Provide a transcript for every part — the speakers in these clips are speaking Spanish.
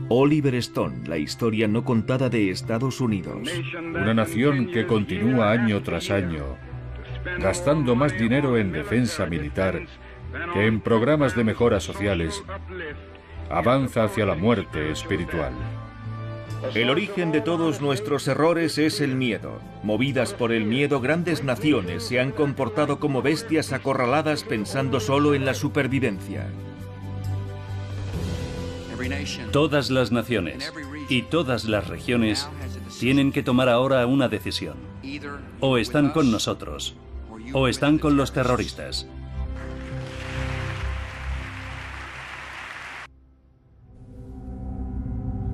Oliver Stone, la historia no contada de Estados Unidos. Una nación que continúa año tras año, gastando más dinero en defensa militar que en programas de mejoras sociales, avanza hacia la muerte espiritual. El origen de todos nuestros errores es el miedo. Movidas por el miedo, grandes naciones se han comportado como bestias acorraladas pensando solo en la supervivencia. Todas las naciones y todas las regiones tienen que tomar ahora una decisión. O están con nosotros, o están con los terroristas.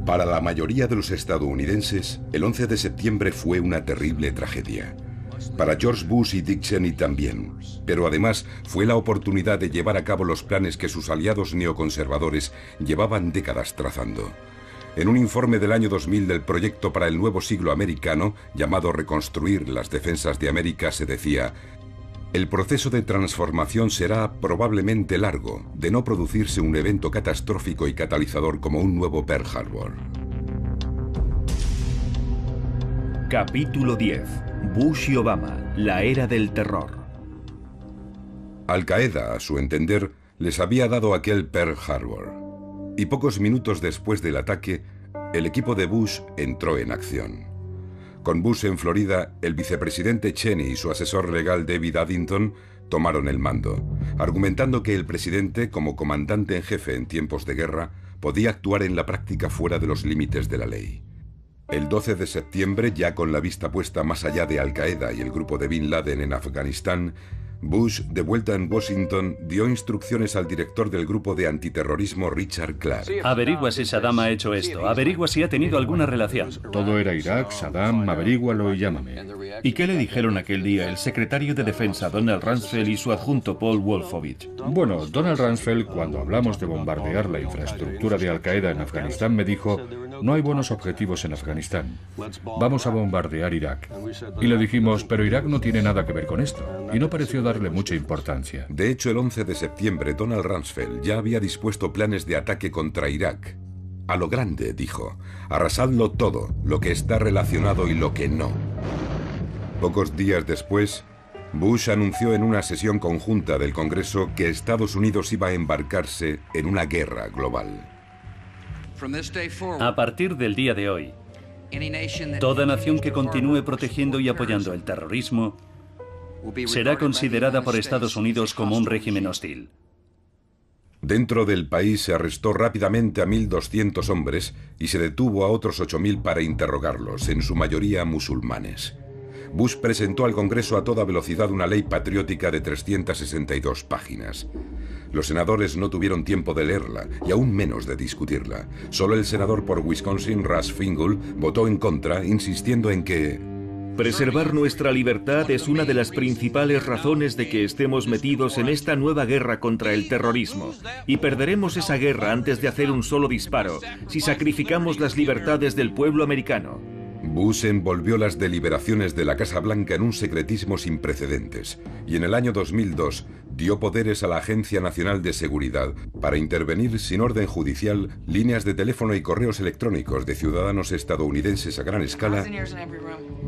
Para la mayoría de los estadounidenses, el 11 de septiembre fue una terrible tragedia. Para George Bush y Dick Cheney también, pero además fue la oportunidad de llevar a cabo los planes que sus aliados neoconservadores llevaban décadas trazando. En un informe del año 2000 del Proyecto para el Nuevo Siglo Americano, llamado Reconstruir las Defensas de América, se decía: el proceso de transformación será probablemente largo, de no producirse un evento catastrófico y catalizador como un nuevo Pearl Harbor. Capítulo 10. Bush y Obama, la era del terror. Al-Qaeda, a su entender, les había dado aquel Pearl Harbor. Y pocos minutos después del ataque, el equipo de Bush entró en acción. Con Bush en Florida, el vicepresidente Cheney y su asesor legal David Addington tomaron el mando, argumentando que el presidente, como comandante en jefe en tiempos de guerra, podía actuar en la práctica fuera de los límites de la ley. El 12 de septiembre, ya con la vista puesta más allá de Al-Qaeda y el grupo de Bin Laden en Afganistán, Bush, de vuelta en Washington, dio instrucciones al director del grupo de antiterrorismo Richard Clark. Averigua si Saddam ha hecho esto, averigua si ha tenido alguna relación. Todo era Irak, Saddam, averígualo y llámame. ¿Y qué le dijeron aquel día el secretario de Defensa Donald Rumsfeld y su adjunto Paul Wolfowitz? Bueno, Donald Rumsfeld, cuando hablamos de bombardear la infraestructura de Al-Qaeda en Afganistán, me dijo: no hay buenos objetivos en Afganistán. Vamos a bombardear Irak. Y le dijimos: pero Irak no tiene nada que ver con esto. Y no pareció darle mucha importancia. De hecho, el 11 de septiembre, Donald Rumsfeld ya había dispuesto planes de ataque contra Irak. A lo grande, dijo: arrasadlo todo, lo que está relacionado y lo que no. Pocos días después, Bush anunció en una sesión conjunta del Congreso que Estados Unidos iba a embarcarse en una guerra global. A partir del día de hoy, toda nación que continúe protegiendo y apoyando el terrorismo será considerada por Estados Unidos como un régimen hostil. Dentro del país se arrestó rápidamente a 1.200 hombres y se detuvo a otros 8.000 para interrogarlos, en su mayoría musulmanes. Bush presentó al Congreso a toda velocidad una ley patriótica de 362 páginas. Los senadores no tuvieron tiempo de leerla y aún menos de discutirla. Solo el senador por Wisconsin, Russ Feingold, votó en contra, insistiendo en que preservar nuestra libertad es una de las principales razones de que estemos metidos en esta nueva guerra contra el terrorismo. Y perderemos esa guerra antes de hacer un solo disparo, si sacrificamos las libertades del pueblo americano. Bush envolvió las deliberaciones de la Casa Blanca en un secretismo sin precedentes y en el año 2002 dio poderes a la Agencia Nacional de Seguridad para intervenir sin orden judicial líneas de teléfono y correos electrónicos de ciudadanos estadounidenses a gran escala,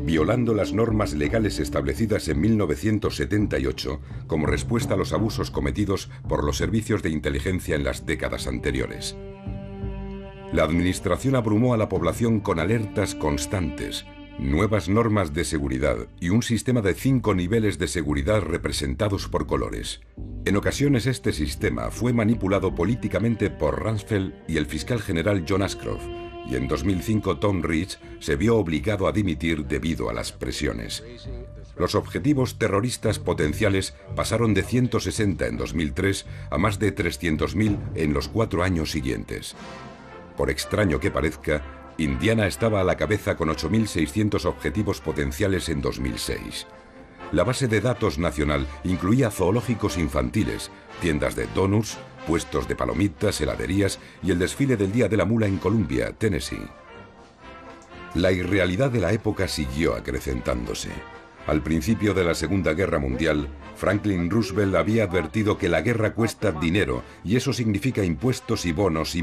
violando las normas legales establecidas en 1978 como respuesta a los abusos cometidos por los servicios de inteligencia en las décadas anteriores. La administración abrumó a la población con alertas constantes, nuevas normas de seguridad y un sistema de 5 niveles de seguridad representados por colores. En ocasiones este sistema fue manipulado políticamente por Rumsfeld y el fiscal general John Ashcroft, y en 2005 Tom Ridge se vio obligado a dimitir debido a las presiones. Los objetivos terroristas potenciales pasaron de 160 en 2003 a más de 300.000 en los 4 años siguientes. Por extraño que parezca, Indiana estaba a la cabeza con 8.600 objetivos potenciales en 2006. La base de datos nacional incluía zoológicos infantiles, tiendas de donuts, puestos de palomitas, heladerías y el desfile del Día de la Mula en Columbia, Tennessee. La irrealidad de la época siguió acrecentándose. Al principio de la Segunda Guerra Mundial, Franklin Roosevelt había advertido que la guerra cuesta dinero, y eso significa impuestos y más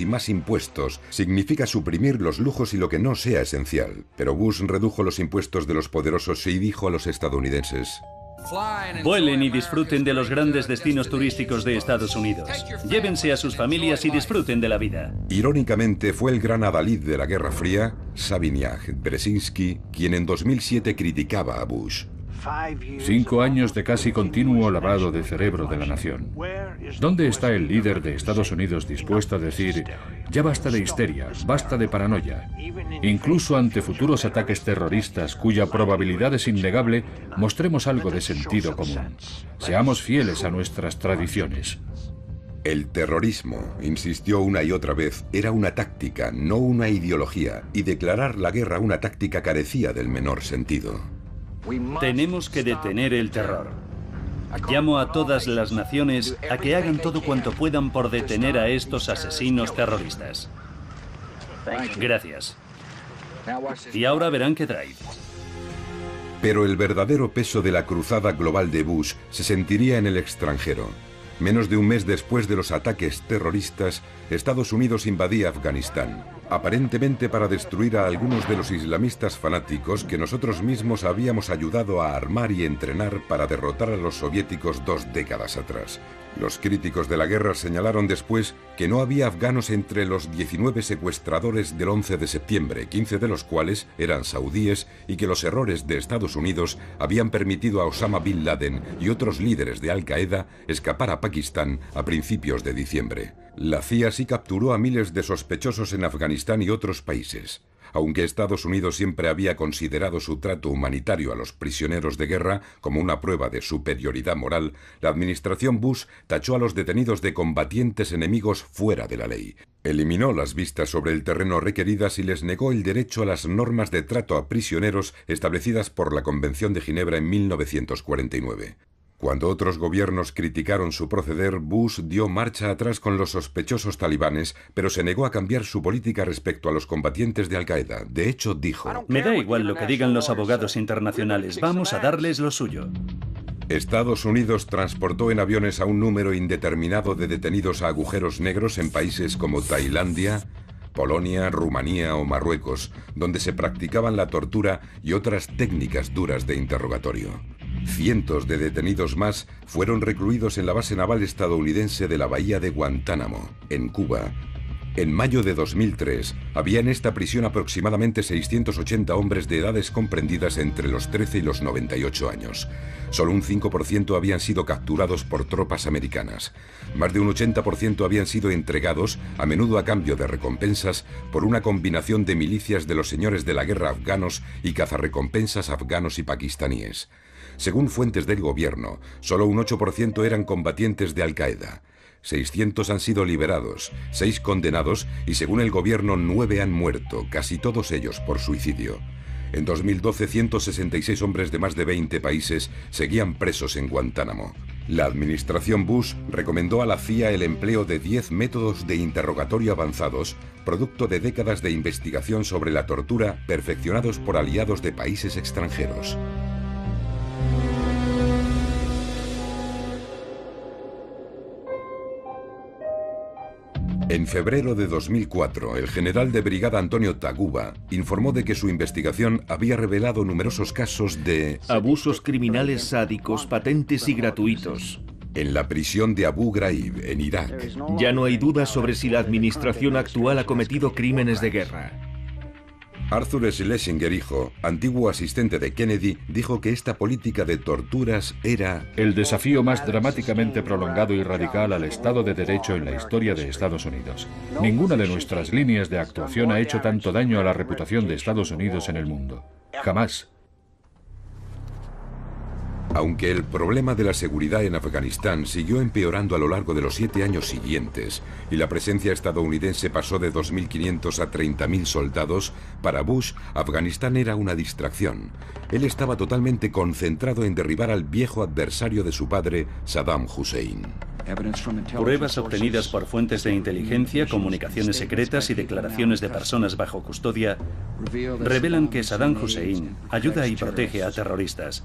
y más impuestos. Significa suprimir los lujos y lo que no sea esencial. Pero Bush redujo los impuestos de los poderosos y dijo a los estadounidenses: vuelen y disfruten de los grandes destinos turísticos de Estados Unidos. Llévense a sus familias y disfruten de la vida. Irónicamente, fue el gran adalid de la Guerra Fría, Savignac Brzezinski, quien en 2007 criticaba a Bush. 5 años de casi continuo lavado de cerebro de la nación. ¿Dónde está el líder de Estados Unidos dispuesto a decir, ya basta de histeria, basta de paranoia? Incluso ante futuros ataques terroristas cuya probabilidad es innegable, mostremos algo de sentido común. Seamos fieles a nuestras tradiciones. El terrorismo, insistió una y otra vez, era una táctica, no una ideología, y declarar la guerra una táctica carecía del menor sentido. Tenemos que detener el terror. Llamo a todas las naciones a que hagan todo cuanto puedan por detener a estos asesinos terroristas. Gracias. Y ahora verán qué trae. Pero el verdadero peso de la cruzada global de Bush se sentiría en el extranjero. Menos de un mes después de los ataques terroristas, Estados Unidos invadía Afganistán, aparentemente para destruir a algunos de los islamistas fanáticos que nosotros mismos habíamos ayudado a armar y entrenar para derrotar a los soviéticos 2 décadas atrás. Los críticos de la guerra señalaron después que no había afganos entre los 19 secuestradores del 11 de septiembre, 15 de los cuales eran saudíes, y que los errores de Estados Unidos habían permitido a Osama Bin Laden y otros líderes de Al-Qaeda escapar a Pakistán a principios de diciembre. La CIA sí capturó a miles de sospechosos en Afganistán y otros países. Aunque Estados Unidos siempre había considerado su trato humanitario a los prisioneros de guerra como una prueba de superioridad moral, la administración Bush tachó a los detenidos de combatientes enemigos fuera de la ley. Eliminó las vistas sobre el terreno requeridas y les negó el derecho a las normas de trato a prisioneros establecidas por la Convención de Ginebra en 1949. Cuando otros gobiernos criticaron su proceder, Bush dio marcha atrás con los sospechosos talibanes, pero se negó a cambiar su política respecto a los combatientes de Al-Qaeda. De hecho, dijo: me da igual lo que digan los abogados internacionales, vamos a darles lo suyo. Estados Unidos transportó en aviones a un número indeterminado de detenidos a agujeros negros en países como Tailandia, Polonia, Rumanía o Marruecos, donde se practicaban la tortura y otras técnicas duras de interrogatorio. Cientos de detenidos más fueron recluidos en la base naval estadounidense de la bahía de Guantánamo, en Cuba. En mayo de 2003, había en esta prisión aproximadamente 680 hombres de edades comprendidas entre los 13 y los 98 años. Solo un 5% habían sido capturados por tropas americanas. Más de un 80% habían sido entregados, a menudo a cambio de recompensas, por una combinación de milicias de los señores de la guerra afganos y cazarrecompensas afganos y pakistaníes. Según fuentes del gobierno, solo un 8% eran combatientes de Al-Qaeda. 600 han sido liberados, 6 condenados y según el gobierno 9 han muerto, casi todos ellos por suicidio. En 2012, 166 hombres de más de 20 países seguían presos en Guantánamo. La administración Bush recomendó a la CIA el empleo de 10 métodos de interrogatorio avanzados, producto de décadas de investigación sobre la tortura perfeccionados por aliados de países extranjeros. En febrero de 2004, el general de brigada Antonio Taguba informó de que su investigación había revelado numerosos casos de abusos criminales sádicos, patentes y gratuitos en la prisión de Abu Ghraib, en Irak. Ya no hay duda sobre si la administración actual ha cometido crímenes de guerra. Arthur Schlesinger, hijo, antiguo asistente de Kennedy, dijo que esta política de torturas era el desafío más dramáticamente prolongado y radical al Estado de Derecho en la historia de Estados Unidos. Ninguna de nuestras líneas de actuación ha hecho tanto daño a la reputación de Estados Unidos en el mundo. Jamás. Aunque el problema de la seguridad en Afganistán siguió empeorando a lo largo de los 7 años siguientes y la presencia estadounidense pasó de 2.500 a 30.000 soldados, para Bush, Afganistán era una distracción. Él estaba totalmente concentrado en derribar al viejo adversario de su padre, Saddam Hussein. Pruebas obtenidas por fuentes de inteligencia, comunicaciones secretas y declaraciones de personas bajo custodia revelan que Saddam Hussein ayuda y protege a terroristas,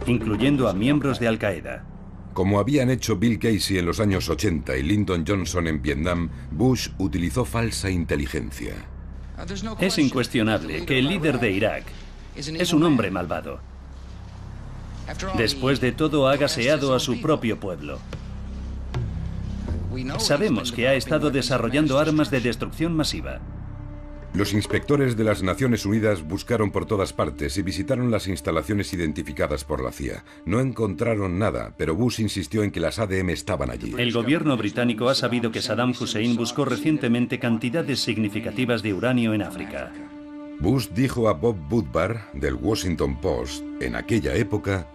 incluyendo a miembros de Al-Qaeda. Como habían hecho Bill Casey en los años 80 y Lyndon Johnson en Vietnam, Bush utilizó falsa inteligencia. Es incuestionable que el líder de Irak es un hombre malvado. Después de todo, ha gaseado a su propio pueblo. Sabemos que ha estado desarrollando armas de destrucción masiva. Los inspectores de las Naciones Unidas buscaron por todas partes y visitaron las instalaciones identificadas por la CIA. No encontraron nada, pero Bush insistió en que las ADM estaban allí. El gobierno británico ha sabido que Saddam Hussein buscó recientemente cantidades significativas de uranio en África. Bush dijo a Bob Woodward, del Washington Post, en aquella época: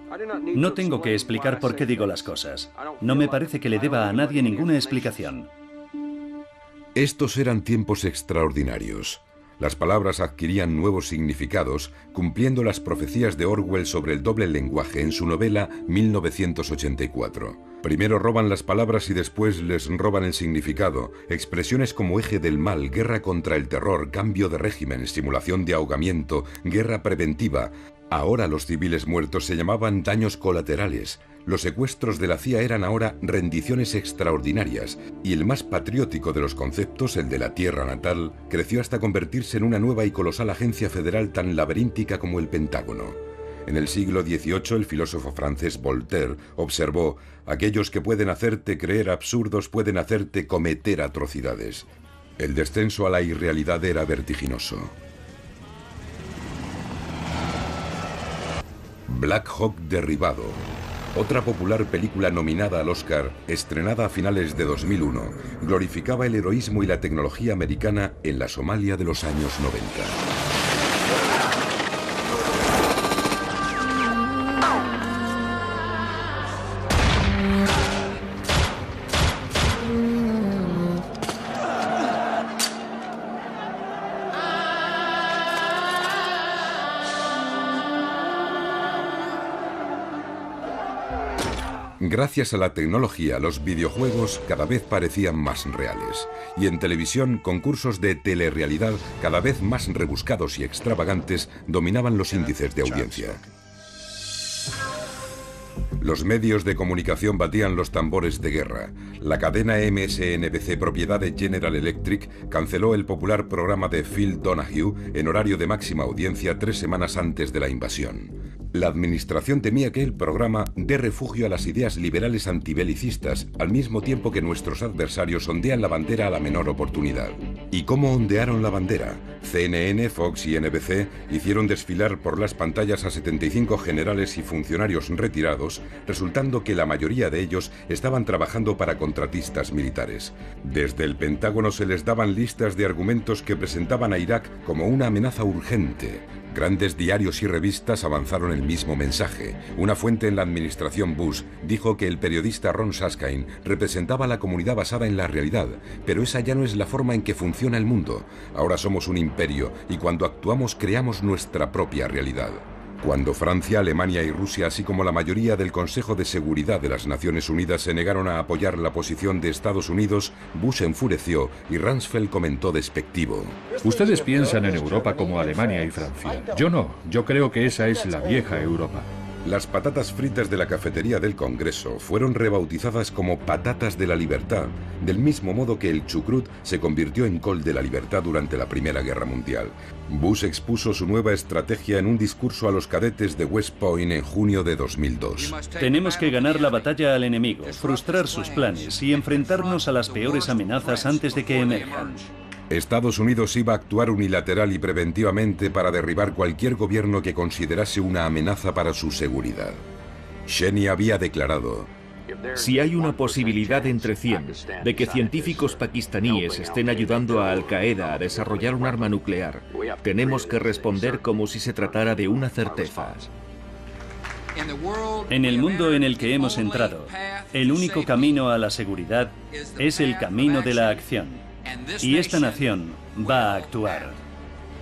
No tengo que explicar por qué digo las cosas. No me parece que le deba a nadie ninguna explicación. Estos eran tiempos extraordinarios. Las palabras adquirían nuevos significados, cumpliendo las profecías de Orwell sobre el doble lenguaje en su novela 1984. Primero roban las palabras y después les roban el significado. Expresiones como eje del mal, guerra contra el terror, cambio de régimen, simulación de ahogamiento, guerra preventiva. Ahora los civiles muertos se llamaban daños colaterales. Los secuestros de la CIA eran ahora rendiciones extraordinarias, y el más patriótico de los conceptos, el de la tierra natal, creció hasta convertirse en una nueva y colosal agencia federal tan laberíntica como el Pentágono. En el siglo XVIII, el filósofo francés Voltaire observó: aquellos que pueden hacerte creer absurdos pueden hacerte cometer atrocidades. El descenso a la irrealidad era vertiginoso. Black Hawk derribado. Otra popular película nominada al Oscar, estrenada a finales de 2001, glorificaba el heroísmo y la tecnología americana en la Somalia de los años 90. Gracias a la tecnología, los videojuegos cada vez parecían más reales. Y en televisión, concursos de telerrealidad cada vez más rebuscados y extravagantes dominaban los índices de audiencia. Los medios de comunicación batían los tambores de guerra. La cadena MSNBC, propiedad de General Electric, canceló el popular programa de Phil Donahue en horario de máxima audiencia 3 semanas antes de la invasión. La administración temía que el programa dé refugio a las ideas liberales antibelicistas, al mismo tiempo que nuestros adversarios ondean la bandera a la menor oportunidad. ¿Y cómo ondearon la bandera? CNN, Fox y NBC hicieron desfilar por las pantallas a 75 generales y funcionarios retirados, resultando que la mayoría de ellos estaban trabajando para contratistas militares. Desde el Pentágono se les daban listas de argumentos que presentaban a Irak como una amenaza urgente. Grandes diarios y revistas avanzaron el mismo mensaje. Una fuente en la administración Bush dijo que el periodista Ron Suskind representaba a la comunidad basada en la realidad, pero esa ya no es la forma en que funciona el mundo. Ahora somos un imperio y cuando actuamos creamos nuestra propia realidad. Cuando Francia, Alemania y Rusia, así como la mayoría del Consejo de Seguridad de las Naciones Unidas, se negaron a apoyar la posición de Estados Unidos, Bush enfureció y Rumsfeld comentó despectivo: Ustedes piensan en Europa como Alemania y Francia. Yo no. Yo creo que esa es la vieja Europa. Las patatas fritas de la cafetería del Congreso fueron rebautizadas como patatas de la libertad, del mismo modo que el chucrut se convirtió en col de la libertad durante la Primera Guerra Mundial. Bush expuso su nueva estrategia en un discurso a los cadetes de West Point en junio de 2002. Tenemos que ganar la batalla al enemigo, frustrar sus planes y enfrentarnos a las peores amenazas antes de que emerjan. Estados Unidos iba a actuar unilateral y preventivamente para derribar cualquier gobierno que considerase una amenaza para su seguridad. Cheney había declarado: si hay una posibilidad entre 100 de que científicos pakistaníes estén ayudando a Al-Qaeda a desarrollar un arma nuclear, tenemos que responder como si se tratara de una certeza. En el mundo en el que hemos entrado, el único camino a la seguridad es el camino de la acción. Y esta nación va a actuar.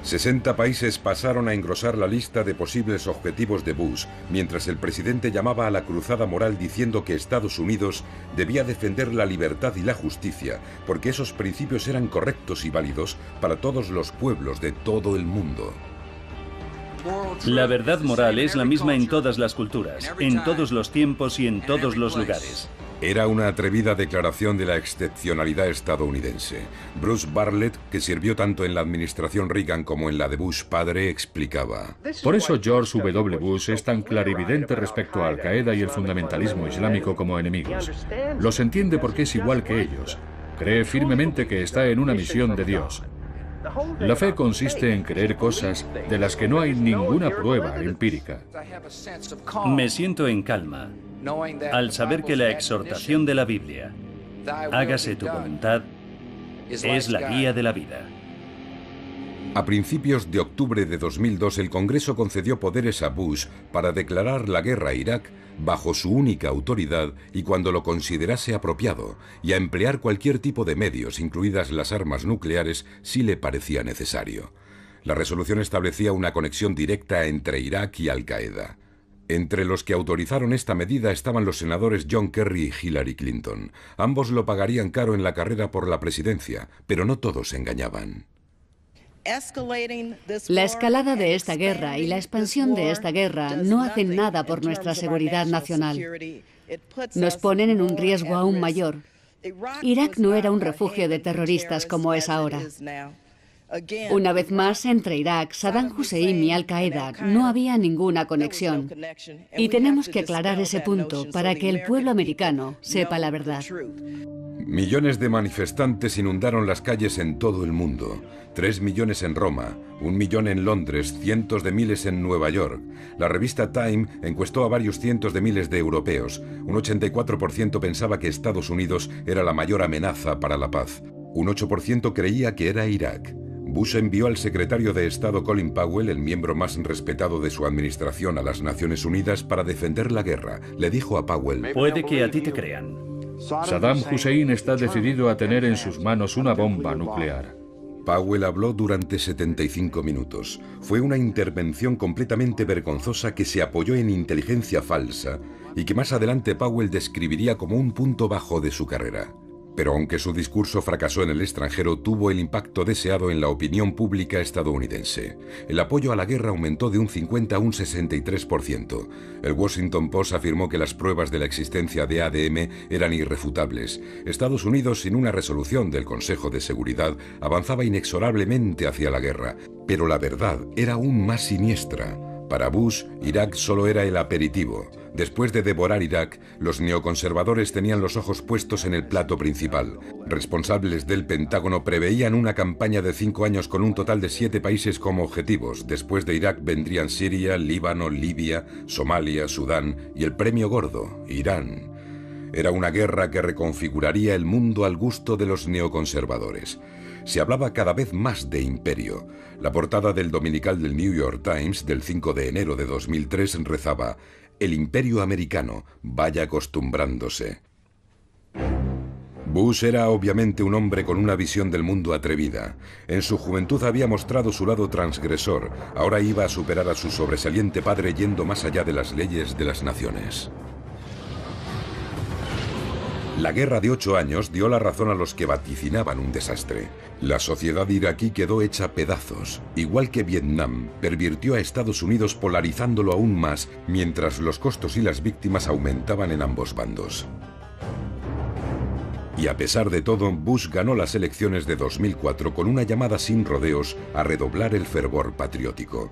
60 países pasaron a engrosar la lista de posibles objetivos de Bush, mientras el presidente llamaba a la cruzada moral diciendo que Estados Unidos debía defender la libertad y la justicia, porque esos principios eran correctos y válidos para todos los pueblos de todo el mundo. La verdad moral es la misma en todas las culturas, en todos los tiempos y en todos los lugares. Era una atrevida declaración de la excepcionalidad estadounidense. Bruce Bartlett, que sirvió tanto en la administración Reagan como en la de Bush padre, explicaba: Por eso George W. Bush es tan clarividente respecto a Al-Qaeda y el fundamentalismo islámico como enemigos. Los entiende porque es igual que ellos. Cree firmemente que está en una misión de Dios. La fe consiste en creer cosas de las que no hay ninguna prueba empírica. Me siento en calma al saber que la exhortación de la Biblia, hágase tu voluntad, es la guía de la vida. A principios de octubre de 2002, el Congreso concedió poderes a Bush para declarar la guerra a Irak bajo su única autoridad y cuando lo considerase apropiado, y a emplear cualquier tipo de medios, incluidas las armas nucleares, si le parecía necesario. La resolución establecía una conexión directa entre Irak y Al-Qaeda. Entre los que autorizaron esta medida estaban los senadores John Kerry y Hillary Clinton. Ambos lo pagarían caro en la carrera por la presidencia, pero no todos se engañaban. La escalada de esta guerra y la expansión de esta guerra no hacen nada por nuestra seguridad nacional. Nos ponen en un riesgo aún mayor. Irak no era un refugio de terroristas como es ahora. Una vez más, entre Irak, Saddam Hussein y Al-Qaeda no había ninguna conexión. Y tenemos que aclarar ese punto para que el pueblo americano sepa la verdad. Millones de manifestantes inundaron las calles en todo el mundo. 3 millones en Roma, 1 millón en Londres, cientos de miles en Nueva York. La revista Time encuestó a varios cientos de miles de europeos. Un 84% pensaba que Estados Unidos era la mayor amenaza para la paz. Un 8% creía que era Irak. Bush envió al secretario de Estado Colin Powell, el miembro más respetado de su administración, a las Naciones Unidas para defender la guerra. Le dijo a Powell: Puede que a ti te crean. Saddam Hussein está decidido a tener en sus manos una bomba nuclear. Powell habló durante 75 minutos. Fue una intervención completamente vergonzosa que se apoyó en inteligencia falsa y que más adelante Powell describiría como un punto bajo de su carrera. Pero aunque su discurso fracasó en el extranjero, tuvo el impacto deseado en la opinión pública estadounidense. El apoyo a la guerra aumentó de un 50 a un 63%. El Washington Post afirmó que las pruebas de la existencia de ADM eran irrefutables. Estados Unidos, sin una resolución del Consejo de Seguridad, avanzaba inexorablemente hacia la guerra. Pero la verdad era aún más siniestra. Para Bush, Irak solo era el aperitivo. Después de devorar Irak, los neoconservadores tenían los ojos puestos en el plato principal. Responsables del Pentágono preveían una campaña de 5 años con un total de 7 países como objetivos. Después de Irak vendrían Siria, Líbano, Libia, Somalia, Sudán y el premio gordo, Irán. Era una guerra que reconfiguraría el mundo al gusto de los neoconservadores. Se hablaba cada vez más de imperio. La portada del dominical del New York Times del 5 de enero de 2003 rezaba: «El imperio americano vaya acostumbrándose». Bush era obviamente un hombre con una visión del mundo atrevida. En su juventud había mostrado su lado transgresor. Ahora iba a superar a su sobresaliente padre yendo más allá de las leyes de las naciones. La guerra de 8 años dio la razón a los que vaticinaban un desastre. La sociedad iraquí quedó hecha pedazos. Igual que Vietnam, pervirtió a Estados Unidos polarizándolo aún más, mientras los costos y las víctimas aumentaban en ambos bandos. Y a pesar de todo, Bush ganó las elecciones de 2004 con una llamada sin rodeos a redoblar el fervor patriótico.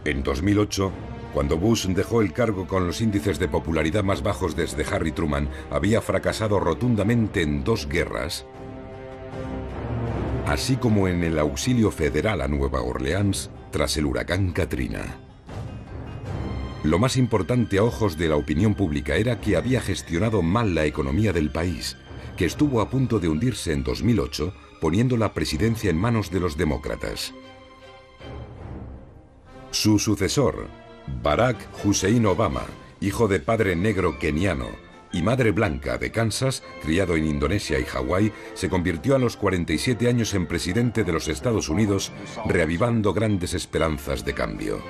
En 2008, cuando Bush dejó el cargo con los índices de popularidad más bajos desde Harry Truman, había fracasado rotundamente en 2 guerras, así como en el auxilio federal a Nueva Orleans tras el huracán Katrina. Lo más importante a ojos de la opinión pública era que había gestionado mal la economía del país, que estuvo a punto de hundirse en 2008, poniendo la presidencia en manos de los demócratas. Su sucesor, Barack Hussein Obama, hijo de padre negro keniano, y madre blanca de Kansas, criado en Indonesia y Hawái, se convirtió a los 47 años en presidente de los Estados Unidos, reavivando grandes esperanzas de cambio.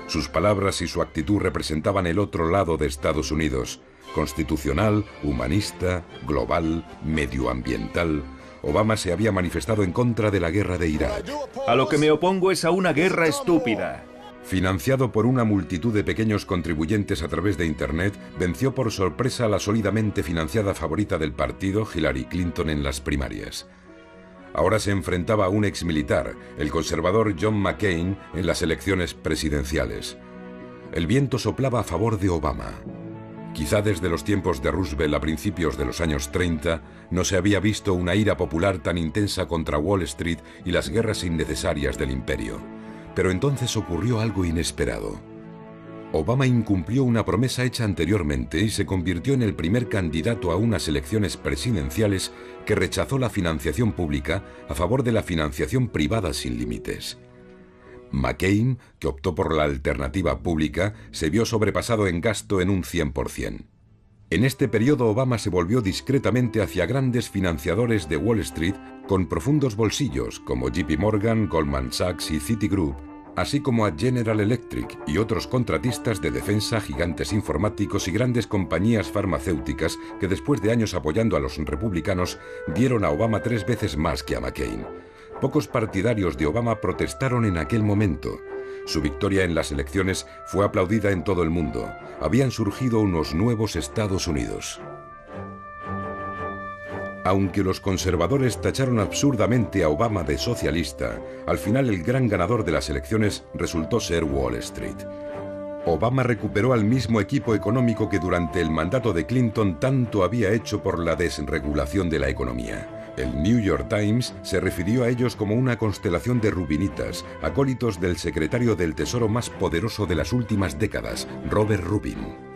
Sus palabras y su actitud representaban el otro lado de Estados Unidos, constitucional, humanista, global, medioambiental. Obama se había manifestado en contra de la guerra de Irak. A lo que me opongo es a una guerra estúpida. Financiado por una multitud de pequeños contribuyentes a través de Internet, venció por sorpresa a la sólidamente financiada favorita del partido, Hillary Clinton, en las primarias. Ahora se enfrentaba a un exmilitar, el conservador John McCain, en las elecciones presidenciales. El viento soplaba a favor de Obama. Quizá desde los tiempos de Roosevelt a principios de los años 30 no se había visto una ira popular tan intensa contra Wall Street y las guerras innecesarias del imperio. Pero entonces ocurrió algo inesperado. Obama incumplió una promesa hecha anteriormente y se convirtió en el primer candidato a unas elecciones presidenciales que rechazó la financiación pública a favor de la financiación privada sin límites. McCain, que optó por la alternativa pública, se vio sobrepasado en gasto en un 100%. En este periodo Obama se volvió discretamente hacia grandes financiadores de Wall Street con profundos bolsillos como JP Morgan, Goldman Sachs y Citigroup, así como a General Electric y otros contratistas de defensa, gigantes informáticos y grandes compañías farmacéuticas que después de años apoyando a los republicanos dieron a Obama 3 veces más que a McCain. Pocos partidarios de Obama protestaron en aquel momento. Su victoria en las elecciones fue aplaudida en todo el mundo. Habían surgido unos nuevos Estados Unidos. Aunque los conservadores tacharon absurdamente a Obama de socialista, al final el gran ganador de las elecciones resultó ser Wall Street. Obama recuperó al mismo equipo económico que durante el mandato de Clinton tanto había hecho por la desregulación de la economía. El New York Times se refirió a ellos como una constelación de rubinitas, acólitos del secretario del Tesoro más poderoso de las últimas décadas, Robert Rubin.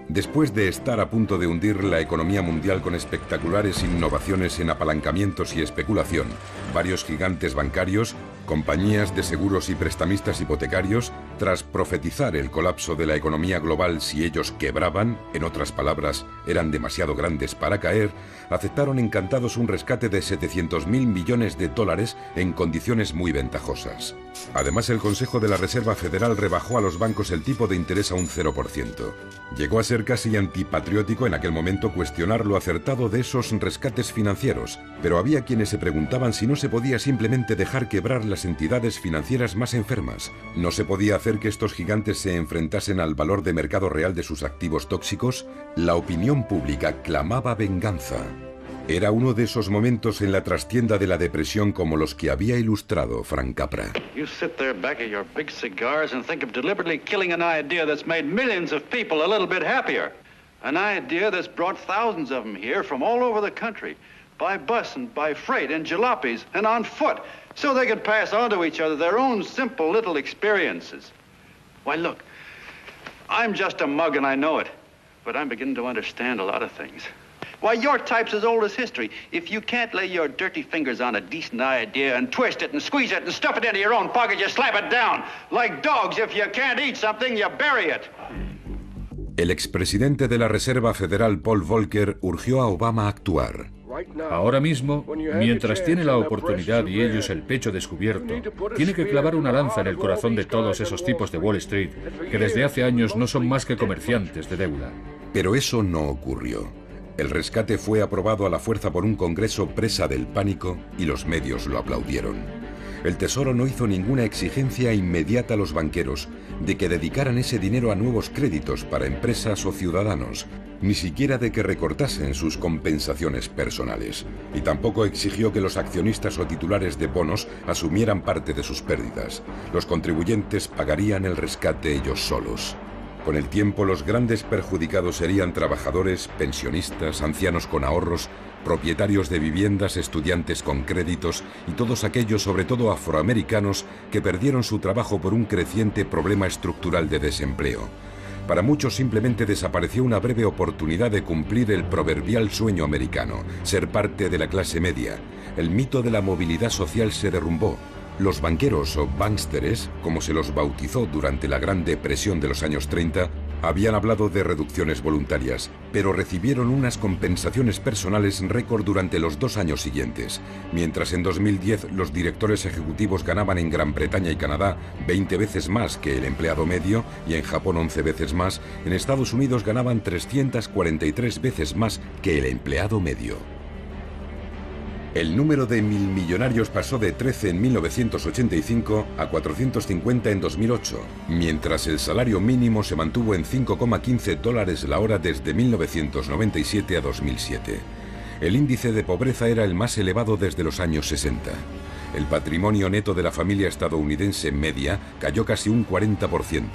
Después de estar a punto de hundir la economía mundial con espectaculares innovaciones en apalancamientos y especulación, varios gigantes bancarios, compañías de seguros y prestamistas hipotecarios, tras profetizar el colapso de la economía global si ellos quebraban, en otras palabras, eran demasiado grandes para caer, aceptaron encantados un rescate de 700.000 millones de dólares en condiciones muy ventajosas. Además, el Consejo de la Reserva Federal rebajó a los bancos el tipo de interés a un 0%. Llegó a ser casi antipatriótico en aquel momento cuestionar lo acertado de esos rescates financieros, pero había quienes se preguntaban si no se podía simplemente dejar quebrar las entidades financieras más enfermas. ¿No se podía hacer que estos gigantes se enfrentasen al valor de mercado real de sus activos tóxicos? La opinión pública clamaba venganza. Era uno de esos momentos en la trastienda de la depresión como los que había ilustrado Frank Capra. You sit there back of your big cigars and think of deliberately killing an idea that's made millions of people a little bit happier. An idea that's brought thousands of them here from all over the country, by bus and by freight and jalopies and on foot, so they could pass on to each other their own simple little experiences. Why, look, I'm just a mug and I know it, but I'm beginning to understand a lot of things. Why, your type's as old as history. If you can't lay your dirty fingers on a decent idea and twist it and squeeze it and stuff it into your own pocket, you slap it down. Like dogs, if you can't eat something, you bury it. El expresidente de la Reserva Federal, Paul Volcker, urgió a Obama a actuar. Ahora mismo, mientras tiene la oportunidad y ellos el pecho descubierto, tiene que clavar una lanza en el corazón de todos esos tipos de Wall Street, que desde hace años no son más que comerciantes de deuda. Pero eso no ocurrió. El rescate fue aprobado a la fuerza por un Congreso presa del pánico y los medios lo aplaudieron. El Tesoro no hizo ninguna exigencia inmediata a los banqueros de que dedicaran ese dinero a nuevos créditos para empresas o ciudadanos, ni siquiera de que recortasen sus compensaciones personales, y tampoco exigió que los accionistas o titulares de bonos asumieran parte de sus pérdidas. Los contribuyentes pagarían el rescate ellos solos. Con el tiempo, los grandes perjudicados serían trabajadores, pensionistas, ancianos con ahorros, propietarios de viviendas, estudiantes con créditos y todos aquellos, sobre todo afroamericanos, que perdieron su trabajo por un creciente problema estructural de desempleo. Para muchos simplemente desapareció una breve oportunidad de cumplir el proverbial sueño americano, ser parte de la clase media. El mito de la movilidad social se derrumbó. Los banqueros o banksters, como se los bautizó durante la Gran Depresión de los años 30, Habían hablado de reducciones voluntarias, pero recibieron unas compensaciones personales récord durante los 2 años siguientes, mientras en 2010 los directores ejecutivos ganaban en Gran Bretaña y Canadá 20 veces más que el empleado medio y en Japón 11 veces más, en Estados Unidos ganaban 343 veces más que el empleado medio. El número de milmillonarios pasó de 13 en 1985 a 450 en 2008, mientras el salario mínimo se mantuvo en $5,15 la hora desde 1997 a 2007. El índice de pobreza era el más elevado desde los años 60. El patrimonio neto de la familia estadounidense media cayó casi un 40%,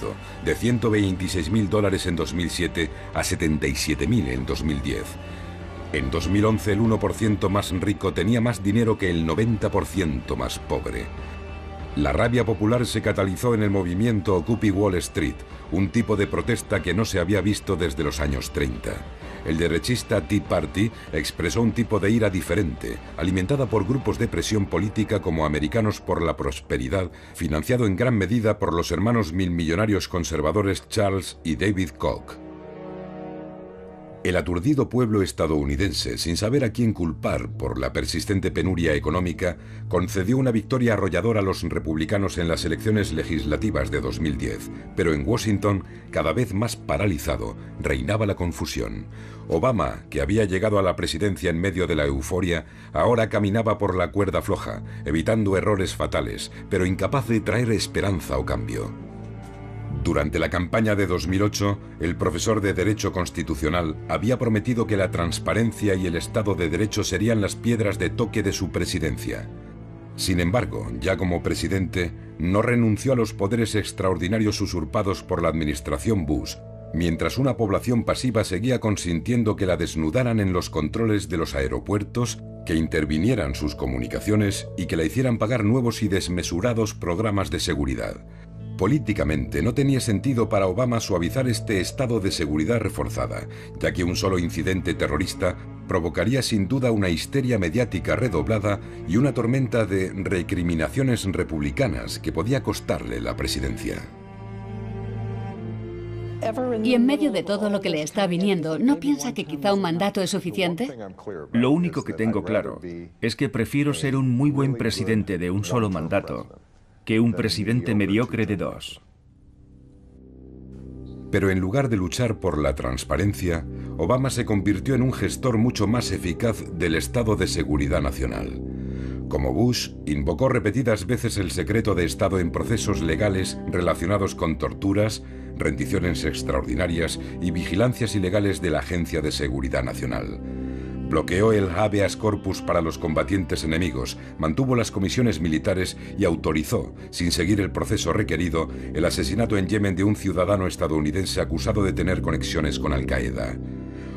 de $126.000 en 2007 a $77.000 en 2010. En 2011 el 1% más rico tenía más dinero que el 90% más pobre. La rabia popular se catalizó en el movimiento Occupy Wall Street, un tipo de protesta que no se había visto desde los años 30. El derechista Tea Party expresó un tipo de ira diferente, alimentada por grupos de presión política como Americanos por la Prosperidad, financiado en gran medida por los hermanos milmillonarios conservadores Charles y David Koch. El aturdido pueblo estadounidense, sin saber a quién culpar por la persistente penuria económica, concedió una victoria arrolladora a los republicanos en las elecciones legislativas de 2010, pero en Washington, cada vez más paralizado, reinaba la confusión. Obama, que había llegado a la presidencia en medio de la euforia, ahora caminaba por la cuerda floja, evitando errores fatales, pero incapaz de traer esperanza o cambio. Durante la campaña de 2008, el profesor de Derecho Constitucional había prometido que la transparencia y el Estado de Derecho serían las piedras de toque de su presidencia. Sin embargo, ya como presidente, no renunció a los poderes extraordinarios usurpados por la administración Bush, mientras una población pasiva seguía consintiendo que la desnudaran en los controles de los aeropuertos, que intervinieran sus comunicaciones y que la hicieran pagar nuevos y desmesurados programas de seguridad. Políticamente no tenía sentido para Obama suavizar este estado de seguridad reforzada, ya que un solo incidente terrorista provocaría sin duda una histeria mediática redoblada y una tormenta de recriminaciones republicanas que podía costarle la presidencia. Y en medio de todo lo que le está viniendo, ¿no piensa que quizá un mandato es suficiente? Lo único que tengo claro es que prefiero ser un muy buen presidente de un solo mandato que un presidente mediocre de 2. Pero en lugar de luchar por la transparencia, Obama se convirtió en un gestor mucho más eficaz del Estado de Seguridad Nacional. Como Bush, invocó repetidas veces el secreto de Estado en procesos legales relacionados con torturas, rendiciones extraordinarias y vigilancias ilegales de la Agencia de Seguridad Nacional. Bloqueó el habeas corpus para los combatientes enemigos, mantuvo las comisiones militares y autorizó, sin seguir el proceso requerido, el asesinato en Yemen de un ciudadano estadounidense acusado de tener conexiones con Al-Qaeda.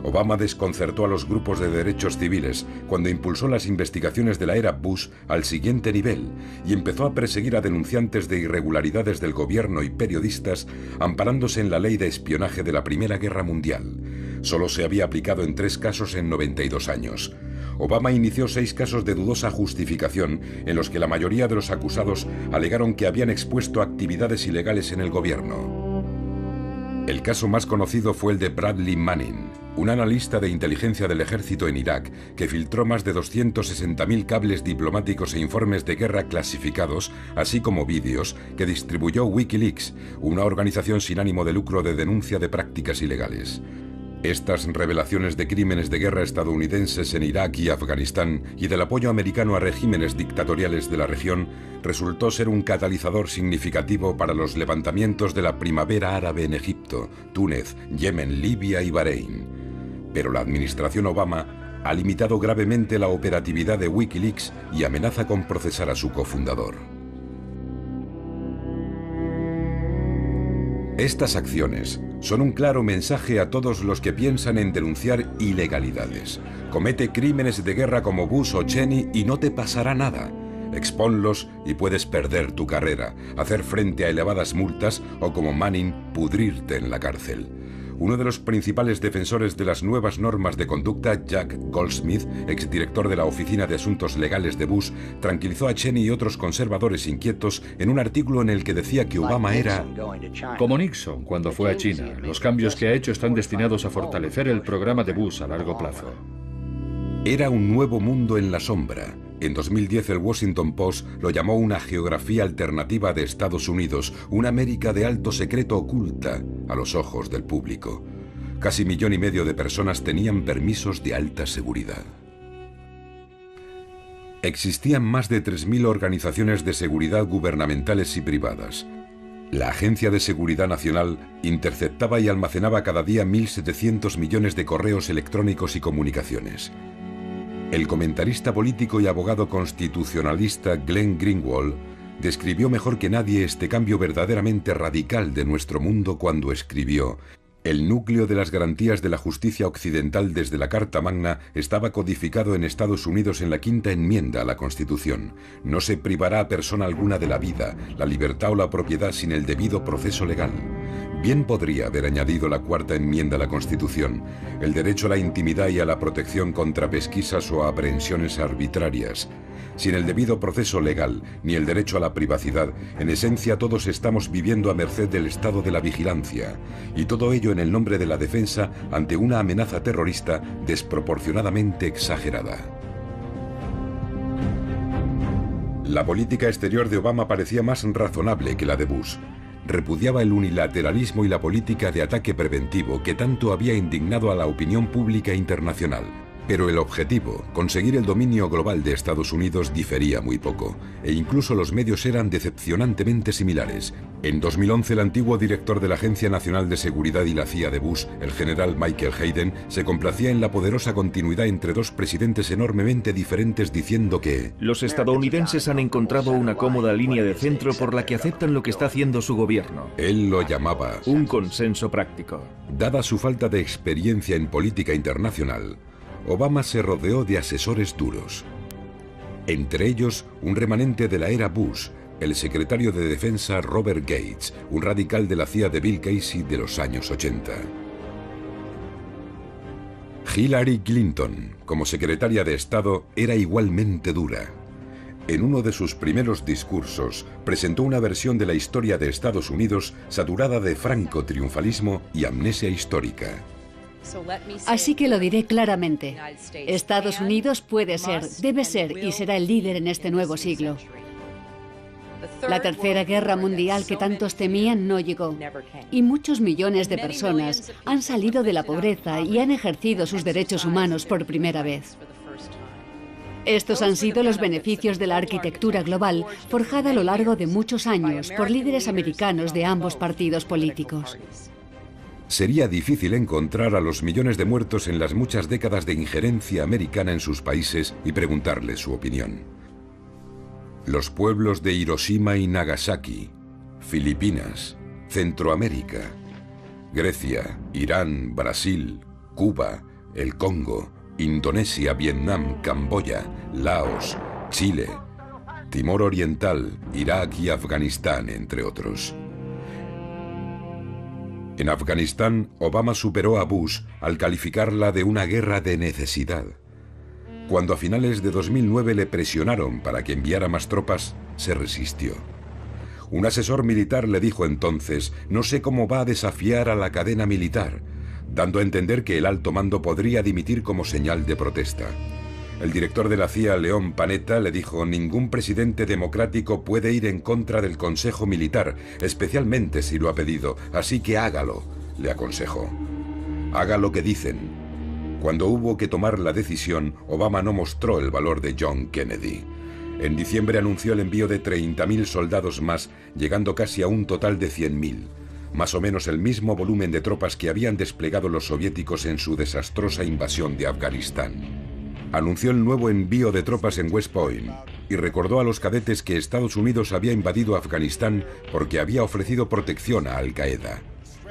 Obama desconcertó a los grupos de derechos civiles cuando impulsó las investigaciones de la era Bush al siguiente nivel y empezó a perseguir a denunciantes de irregularidades del gobierno y periodistas amparándose en la ley de espionaje de la Primera Guerra Mundial. Solo se había aplicado en 3 casos en 92 años. Obama inició 6 casos de dudosa justificación en los que la mayoría de los acusados alegaron que habían expuesto actividades ilegales en el gobierno. El caso más conocido fue el de Bradley Manning, un analista de inteligencia del ejército en Irak que filtró más de 260.000 cables diplomáticos e informes de guerra clasificados, así como vídeos que distribuyó Wikileaks, una organización sin ánimo de lucro de denuncia de prácticas ilegales. Estas revelaciones de crímenes de guerra estadounidenses en Irak y Afganistán y del apoyo americano a regímenes dictatoriales de la región resultó ser un catalizador significativo para los levantamientos de la primavera árabe en Egipto, Túnez, Yemen, Libia y Bahrein. Pero la administración Obama ha limitado gravemente la operatividad de Wikileaks y amenaza con procesar a su cofundador. Estas acciones son un claro mensaje a todos los que piensan en denunciar ilegalidades. Comete crímenes de guerra como Bush o Cheney y no te pasará nada. Expónlos y puedes perder tu carrera, hacer frente a elevadas multas o, como Manning, pudrirte en la cárcel. Uno de los principales defensores de las nuevas normas de conducta, Jack Goldsmith, exdirector de la Oficina de Asuntos Legales de Bush, tranquilizó a Cheney y otros conservadores inquietos en un artículo en el que decía que Obama era como Nixon cuando fue a China. Los cambios que ha hecho están destinados a fortalecer el programa de Bush a largo plazo. Era un nuevo mundo en la sombra. En 2010 el Washington Post lo llamó una geografía alternativa de Estados Unidos, una América de alto secreto oculta a los ojos del público. Casi 1,5 millones de personas tenían permisos de alta seguridad. Existían más de 3.000 organizaciones de seguridad gubernamentales y privadas. La Agencia de Seguridad Nacional interceptaba y almacenaba cada día 1.700 millones de correos electrónicos y comunicaciones. El comentarista político y abogado constitucionalista Glenn Greenwald describió mejor que nadie este cambio verdaderamente radical de nuestro mundo cuando escribió: el núcleo de las garantías de la justicia occidental desde la Carta Magna estaba codificado en Estados Unidos en la Quinta Enmienda a la Constitución. No se privará a persona alguna de la vida, la libertad o la propiedad sin el debido proceso legal. Bien podría haber añadido la Cuarta Enmienda a la Constitución, el derecho a la intimidad y a la protección contra pesquisas o aprehensiones arbitrarias. Sin el debido proceso legal, ni el derecho a la privacidad, en esencia todos estamos viviendo a merced del estado de la vigilancia, y todo ello en el nombre de la defensa ante una amenaza terrorista desproporcionadamente exagerada. La política exterior de Obama parecía más razonable que la de Bush. Repudiaba el unilateralismo y la política de ataque preventivo que tanto había indignado a la opinión pública internacional. Pero el objetivo, conseguir el dominio global de Estados Unidos, difería muy poco, e incluso los medios eran decepcionantemente similares. En 2011, el antiguo director de la Agencia Nacional de Seguridad y la CIA de Bush, el general Michael Hayden, se complacía en la poderosa continuidad entre dos presidentes enormemente diferentes, diciendo que los estadounidenses han encontrado una cómoda línea de centro por la que aceptan lo que está haciendo su gobierno. Él lo llamaba un consenso práctico. Dada su falta de experiencia en política internacional, Obama se rodeó de asesores duros. Entre ellos, un remanente de la era Bush, el secretario de Defensa Robert Gates, un radical de la CIA de Bill Casey de los años 80. Hillary Clinton, como secretaria de Estado, era igualmente dura. En uno de sus primeros discursos, presentó una versión de la historia de Estados Unidos saturada de franco-triunfalismo y amnesia histórica. Así que lo diré claramente. Estados Unidos puede ser, debe ser y será el líder en este nuevo siglo. La Tercera Guerra Mundial que tantos temían no llegó, y muchos millones de personas han salido de la pobreza y han ejercido sus derechos humanos por primera vez. Estos han sido los beneficios de la arquitectura global forjada a lo largo de muchos años por líderes americanos de ambos partidos políticos. Sería difícil encontrar a los millones de muertos en las muchas décadas de injerencia americana en sus países y preguntarles su opinión. Los pueblos de Hiroshima y Nagasaki, Filipinas, Centroamérica, Grecia, Irán, Brasil, Cuba, el Congo, Indonesia, Vietnam, Camboya, Laos, Chile, Timor Oriental, Irak y Afganistán, entre otros. En Afganistán, Obama superó a Bush al calificarla de una guerra de necesidad. Cuando a finales de 2009 le presionaron para que enviara más tropas, se resistió. Un asesor militar le dijo entonces: no sé cómo va a desafiar a la cadena militar, dando a entender que el alto mando podría dimitir como señal de protesta. El director de la CIA, Leon Panetta, le dijo: ningún presidente democrático puede ir en contra del Consejo Militar, especialmente si lo ha pedido, así que hágalo, le aconsejó. Haga lo que dicen. Cuando hubo que tomar la decisión, Obama no mostró el valor de John Kennedy. En diciembre anunció el envío de 30.000 soldados más, llegando casi a un total de 100.000. Más o menos el mismo volumen de tropas que habían desplegado los soviéticos en su desastrosa invasión de Afganistán. Anunció el nuevo envío de tropas en West Point y recordó a los cadetes que Estados Unidos había invadido Afganistán porque había ofrecido protección a Al Qaeda.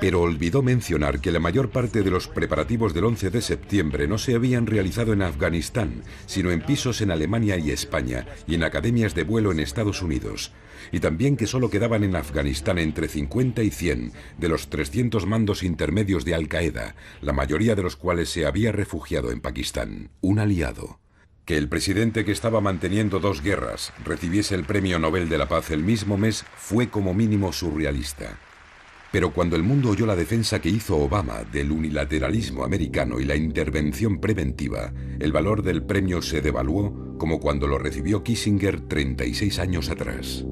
Pero olvidó mencionar que la mayor parte de los preparativos del 11 de septiembre no se habían realizado en Afganistán, sino en pisos en Alemania y España y en academias de vuelo en Estados Unidos. Y también que solo quedaban en Afganistán entre 50 y 100 de los 300 mandos intermedios de Al-Qaeda, la mayoría de los cuales se había refugiado en Pakistán, un aliado. Que el presidente que estaba manteniendo 2 guerras recibiese el Premio Nobel de la Paz el mismo mes fue como mínimo surrealista. Pero cuando el mundo oyó la defensa que hizo Obama del unilateralismo americano y la intervención preventiva, el valor del premio se devaluó como cuando lo recibió Kissinger 36 años atrás.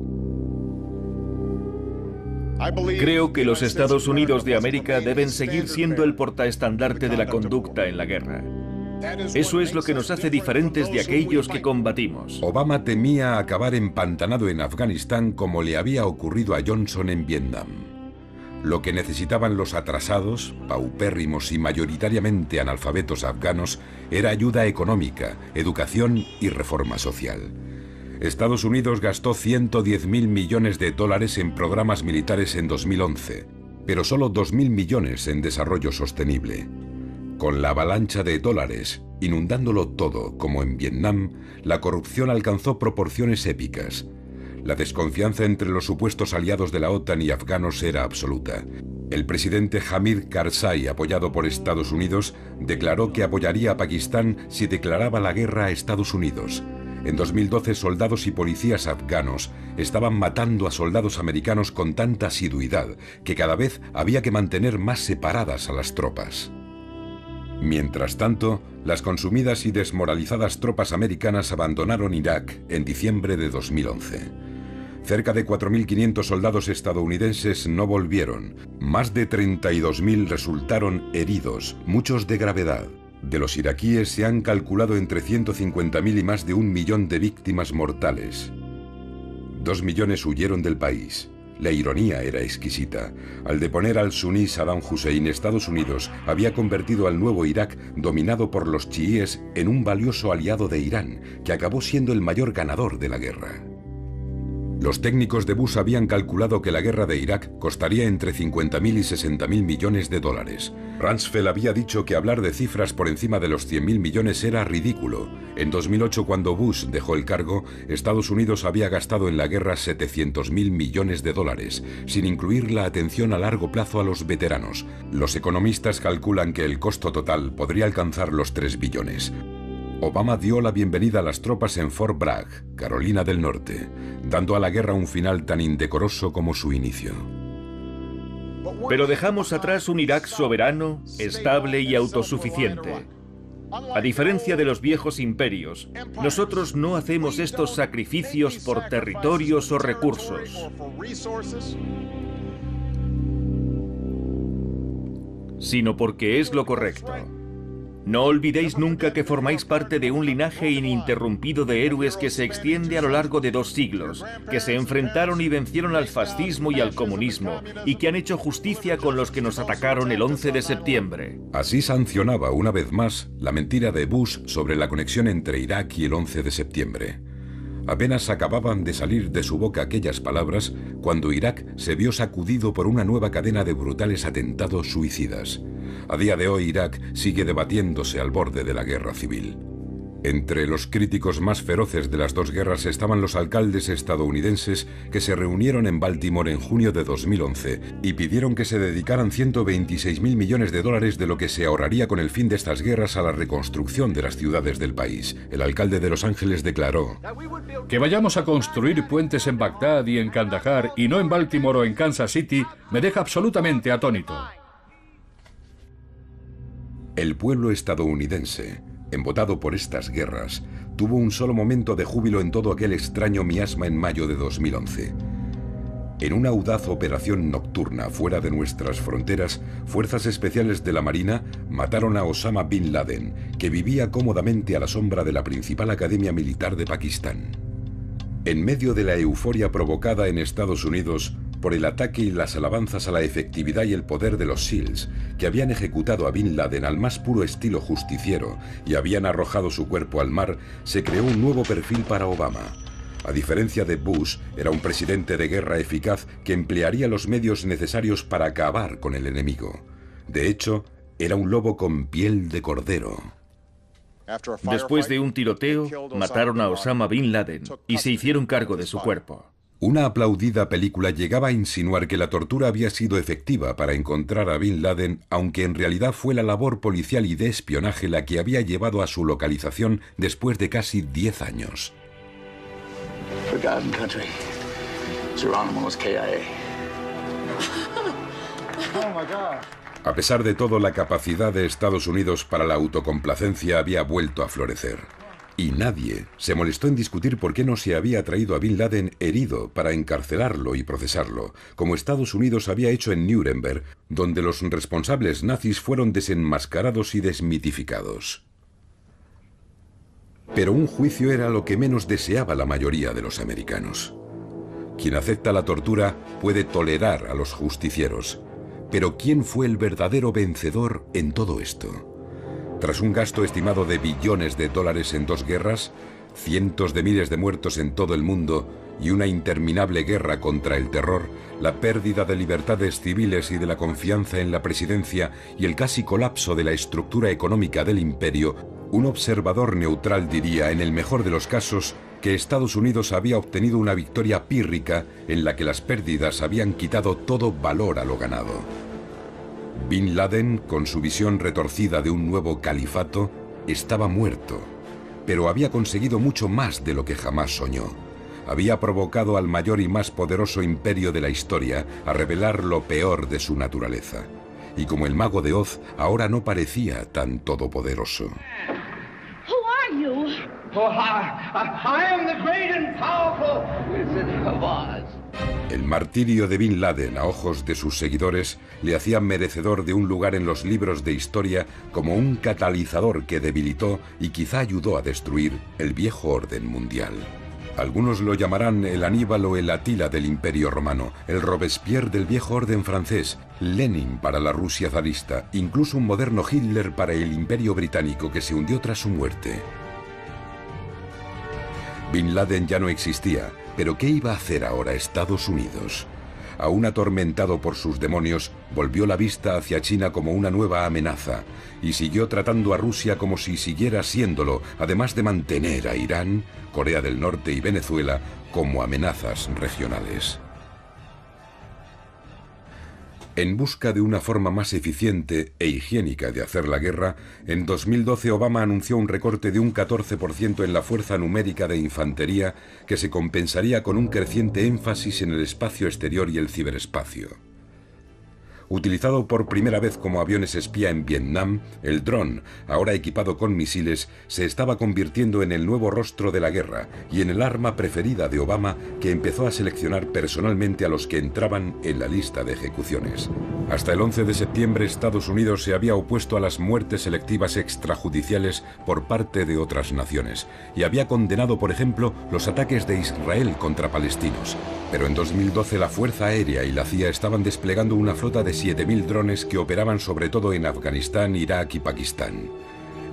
Creo que los Estados Unidos de América deben seguir siendo el portaestandarte de la conducta en la guerra. Eso es lo que nos hace diferentes de aquellos que combatimos. Obama temía acabar empantanado en Afganistán como le había ocurrido a Johnson en Vietnam. Lo que necesitaban los atrasados, paupérrimos y mayoritariamente analfabetos afganos era ayuda económica, educación y reforma social. Estados Unidos gastó $110.000 millones en programas militares en 2011, pero solo 2.000 millones en desarrollo sostenible. Con la avalancha de dólares, inundándolo todo, como en Vietnam, la corrupción alcanzó proporciones épicas. La desconfianza entre los supuestos aliados de la OTAN y afganos era absoluta. El presidente Hamid Karzai, apoyado por Estados Unidos, declaró que apoyaría a Pakistán si declaraba la guerra a Estados Unidos. En 2012, soldados y policías afganos estaban matando a soldados americanos con tanta asiduidad que cada vez había que mantener más separadas a las tropas. Mientras tanto, las consumidas y desmoralizadas tropas americanas abandonaron Irak en diciembre de 2011. Cerca de 4.500 soldados estadounidenses no volvieron. Más de 32.000 resultaron heridos, muchos de gravedad. De los iraquíes se han calculado entre 150.000 y más de 1 millón de víctimas mortales. 2 millones huyeron del país. La ironía era exquisita. Al deponer al suní Saddam Hussein, Estados Unidos había convertido al nuevo Irak, dominado por los chiíes, en un valioso aliado de Irán, que acabó siendo el mayor ganador de la guerra. Los técnicos de Bush habían calculado que la guerra de Irak costaría entre 50.000 y 60.000 millones de dólares. Rumsfeld había dicho que hablar de cifras por encima de los 100.000 millones era ridículo. En 2008, cuando Bush dejó el cargo, Estados Unidos había gastado en la guerra 700.000 millones de dólares, sin incluir la atención a largo plazo a los veteranos. Los economistas calculan que el costo total podría alcanzar los 3 billones. Obama dio la bienvenida a las tropas en Fort Bragg, Carolina del Norte, dando a la guerra un final tan indecoroso como su inicio. Pero dejamos atrás un Irak soberano, estable y autosuficiente. A diferencia de los viejos imperios, nosotros no hacemos estos sacrificios por territorios o recursos, sino porque es lo correcto. No olvidéis nunca que formáis parte de un linaje ininterrumpido de héroes que se extiende a lo largo de 2 siglos, que se enfrentaron y vencieron al fascismo y al comunismo, y que han hecho justicia con los que nos atacaron el 11 de septiembre. Así sancionaba una vez más la mentira de Bush sobre la conexión entre Irak y el 11 de septiembre. Apenas acababan de salir de su boca aquellas palabras cuando Irak se vio sacudido por una nueva cadena de brutales atentados suicidas. A día de hoy, Irak sigue debatiéndose al borde de la guerra civil. Entre los críticos más feroces de las 2 guerras estaban los alcaldes estadounidenses que se reunieron en Baltimore en junio de 2011 y pidieron que se dedicaran 126.000 millones de dólares de lo que se ahorraría con el fin de estas guerras a la reconstrucción de las ciudades del país. El alcalde de Los Ángeles declaró: que vayamos a construir puentes en Bagdad y en Kandahar y no en Baltimore o en Kansas City me deja absolutamente atónito. El pueblo estadounidense, embotado por estas guerras, tuvo un solo momento de júbilo en todo aquel extraño miasma en mayo de 2011. En una audaz operación nocturna fuera de nuestras fronteras, fuerzas especiales de la Marina mataron a Osama Bin Laden, que vivía cómodamente a la sombra de la principal academia militar de Pakistán. En medio de la euforia provocada en Estados Unidos por el ataque y las alabanzas a la efectividad y el poder de los SEALs, que habían ejecutado a Bin Laden al más puro estilo justiciero y habían arrojado su cuerpo al mar, se creó un nuevo perfil para Obama. A diferencia de Bush, era un presidente de guerra eficaz que emplearía los medios necesarios para acabar con el enemigo. De hecho, era un lobo con piel de cordero. Después de un tiroteo, mataron a Osama Bin Laden y se hicieron cargo de su cuerpo. Una aplaudida película llegaba a insinuar que la tortura había sido efectiva para encontrar a Bin Laden, aunque en realidad fue la labor policial y de espionaje la que había llevado a su localización después de casi 10 años. A pesar de todo, la capacidad de Estados Unidos para la autocomplacencia había vuelto a florecer. Y nadie se molestó en discutir por qué no se había traído a Bin Laden herido para encarcelarlo y procesarlo, como Estados Unidos había hecho en Nuremberg, donde los responsables nazis fueron desenmascarados y desmitificados. Pero un juicio era lo que menos deseaba la mayoría de los americanos. Quien acepta la tortura puede tolerar a los justicieros. Pero ¿quién fue el verdadero vencedor en todo esto? Tras un gasto estimado de billones de dólares en 2 guerras, cientos de miles de muertos en todo el mundo y una interminable guerra contra el terror, la pérdida de libertades civiles y de la confianza en la presidencia y el casi colapso de la estructura económica del imperio, un observador neutral diría, en el mejor de los casos, que Estados Unidos había obtenido una victoria pírrica en la que las pérdidas habían quitado todo valor a lo ganado. Bin Laden, con su visión retorcida de un nuevo califato, estaba muerto, pero había conseguido mucho más de lo que jamás soñó. Había provocado al mayor y más poderoso imperio de la historia a revelar lo peor de su naturaleza. Y como el mago de Oz, ahora no parecía tan todopoderoso. Who are you? Oh, I am the great and powerful Wizard of Oz. El martirio de Bin Laden a ojos de sus seguidores le hacía merecedor de un lugar en los libros de historia como un catalizador que debilitó y quizá ayudó a destruir el viejo orden mundial. Algunos lo llamarán el Aníbal o el Atila del Imperio Romano, el Robespierre del viejo orden francés, Lenin para la Rusia zarista, incluso un moderno Hitler para el Imperio Británico que se hundió tras su muerte. Bin Laden ya no existía, pero ¿qué iba a hacer ahora Estados Unidos? Aún atormentado por sus demonios, volvió la vista hacia China como una nueva amenaza y siguió tratando a Rusia como si siguiera siéndolo, además de mantener a Irán, Corea del Norte y Venezuela como amenazas regionales. En busca de una forma más eficiente e higiénica de hacer la guerra, en 2012 Obama anunció un recorte de un 14% en la fuerza numérica de infantería que se compensaría con un creciente énfasis en el espacio exterior y el ciberespacio. Utilizado por primera vez como aviones espía en Vietnam, el dron, ahora equipado con misiles, se estaba convirtiendo en el nuevo rostro de la guerra y en el arma preferida de Obama, que empezó a seleccionar personalmente a los que entraban en la lista de ejecuciones. Hasta el 11 de septiembre, Estados Unidos se había opuesto a las muertes selectivas extrajudiciales por parte de otras naciones y había condenado, por ejemplo, los ataques de Israel contra palestinos. Pero en 2012 la Fuerza Aérea y la CIA estaban desplegando una flota de 7.000 drones que operaban sobre todo en Afganistán, Irak y Pakistán.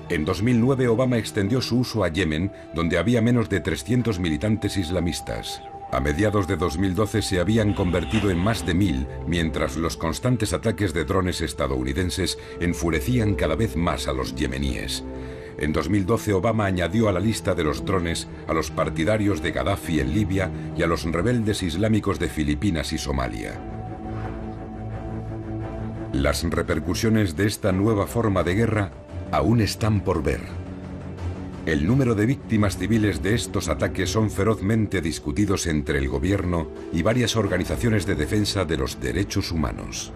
En 2009 Obama extendió su uso a Yemen, donde había menos de 300 militantes islamistas. A mediados de 2012 se habían convertido en más de 1.000, mientras los constantes ataques de drones estadounidenses enfurecían cada vez más a los yemeníes. En 2012 Obama añadió a la lista de los drones a los partidarios de Gaddafi en Libia y a los rebeldes islámicos de Filipinas y Somalia. Las repercusiones de esta nueva forma de guerra aún están por ver. El número de víctimas civiles de estos ataques son ferozmente discutidos entre el gobierno y varias organizaciones de defensa de los derechos humanos.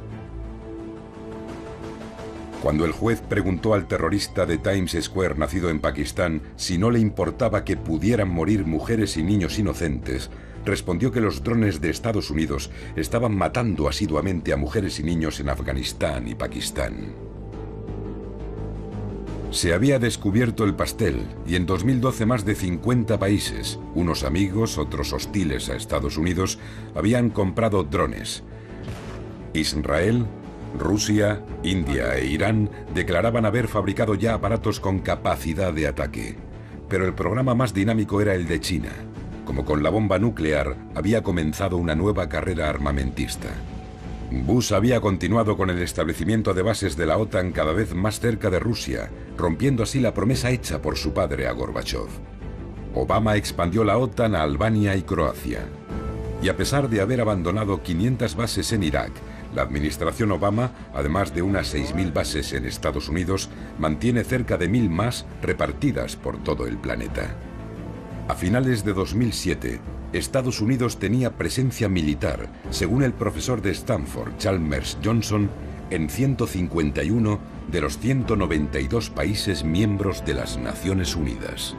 Cuando el juez preguntó al terrorista de Times Square nacido en Pakistán si no le importaba que pudieran morir mujeres y niños inocentes, respondió que los drones de Estados Unidos estaban matando asiduamente a mujeres y niños en Afganistán y Pakistán. Se había descubierto el pastel y en 2012 más de 50 países, unos amigos, otros hostiles a Estados Unidos, habían comprado drones. Israel, Rusia, India e Irán declaraban haber fabricado ya aparatos con capacidad de ataque. Pero el programa más dinámico era el de China. como con la bomba nuclear, había comenzado una nueva carrera armamentista. Bush había continuado con el establecimiento de bases de la OTAN cada vez más cerca de Rusia, rompiendo así la promesa hecha por su padre a Gorbachov. Obama expandió la OTAN a Albania y Croacia. Y a pesar de haber abandonado 500 bases en Irak, la administración Obama, además de unas 6.000 bases en Estados Unidos, mantiene cerca de 1.000 más repartidas por todo el planeta. A finales de 2007, Estados Unidos tenía presencia militar, según el profesor de Stanford, Chalmers Johnson, en 151 de los 192 países miembros de las Naciones Unidas.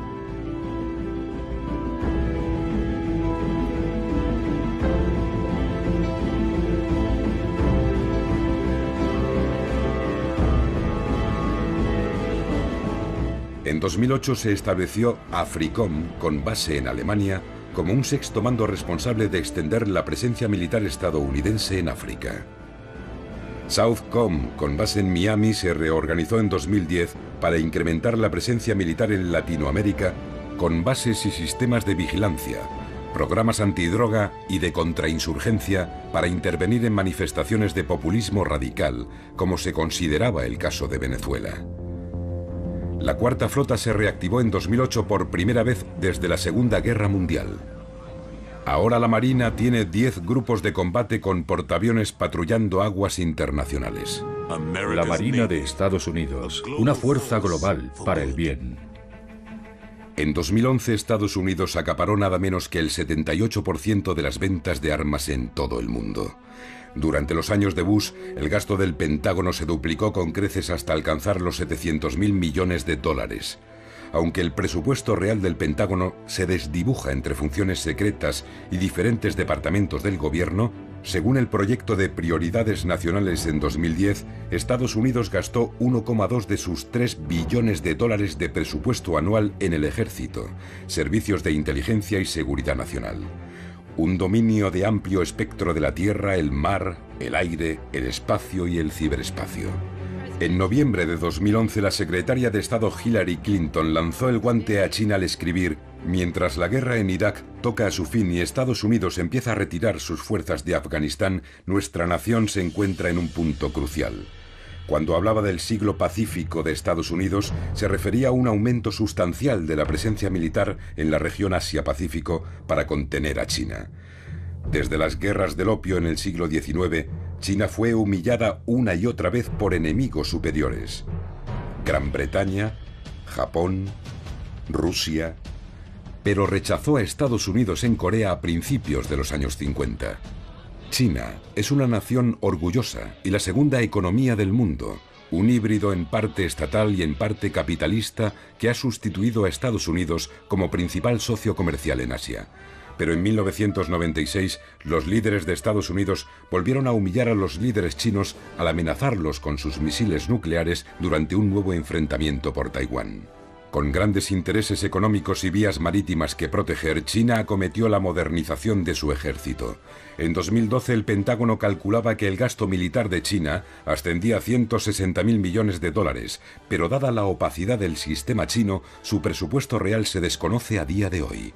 En 2008 se estableció AFRICOM, con base en Alemania, como un sexto mando responsable de extender la presencia militar estadounidense en África. SOUTHCOM, con base en Miami, se reorganizó en 2010 para incrementar la presencia militar en Latinoamérica, con bases y sistemas de vigilancia, programas antidroga y de contrainsurgencia para intervenir en manifestaciones de populismo radical, como se consideraba el caso de Venezuela. La Cuarta Flota se reactivó en 2008 por primera vez desde la Segunda Guerra Mundial. Ahora la Marina tiene 10 grupos de combate con portaaviones patrullando aguas internacionales. La Marina de Estados Unidos, una fuerza global para el bien. En 2011 Estados Unidos acaparó nada menos que el 78% de las ventas de armas en todo el mundo. Durante los años de Bush, el gasto del Pentágono se duplicó con creces hasta alcanzar los 700.000 millones de dólares. Aunque el presupuesto real del Pentágono se desdibuja entre funciones secretas y diferentes departamentos del gobierno, según el proyecto de prioridades nacionales en 2010, Estados Unidos gastó 1,2 de sus 3 billones de dólares de presupuesto anual en el ejército, servicios de inteligencia y seguridad nacional. Un dominio de amplio espectro de la tierra, el mar, el aire, el espacio y el ciberespacio. En noviembre de 2011, la secretaria de Estado Hillary Clinton lanzó el guante a China al escribir: mientras la guerra en Irak toca a su fin y Estados Unidos empieza a retirar sus fuerzas de Afganistán, nuestra nación se encuentra en un punto crucial. Cuando hablaba del siglo pacífico de Estados Unidos, se refería a un aumento sustancial de la presencia militar en la región Asia-Pacífico para contener a China. Desde las guerras del opio en el siglo XIX, China fue humillada una y otra vez por enemigos superiores. Gran Bretaña, Japón, Rusia, pero rechazó a Estados Unidos en Corea a principios de los años 50. China es una nación orgullosa y la segunda economía del mundo, un híbrido en parte estatal y en parte capitalista que ha sustituido a Estados Unidos como principal socio comercial en Asia. Pero en 1996, los líderes de Estados Unidos volvieron a humillar a los líderes chinos al amenazarlos con sus misiles nucleares durante un nuevo enfrentamiento por Taiwán. Con grandes intereses económicos y vías marítimas que proteger, China acometió la modernización de su ejército. En 2012 el Pentágono calculaba que el gasto militar de China ascendía a 160.000 millones de dólares, pero dada la opacidad del sistema chino, su presupuesto real se desconoce a día de hoy.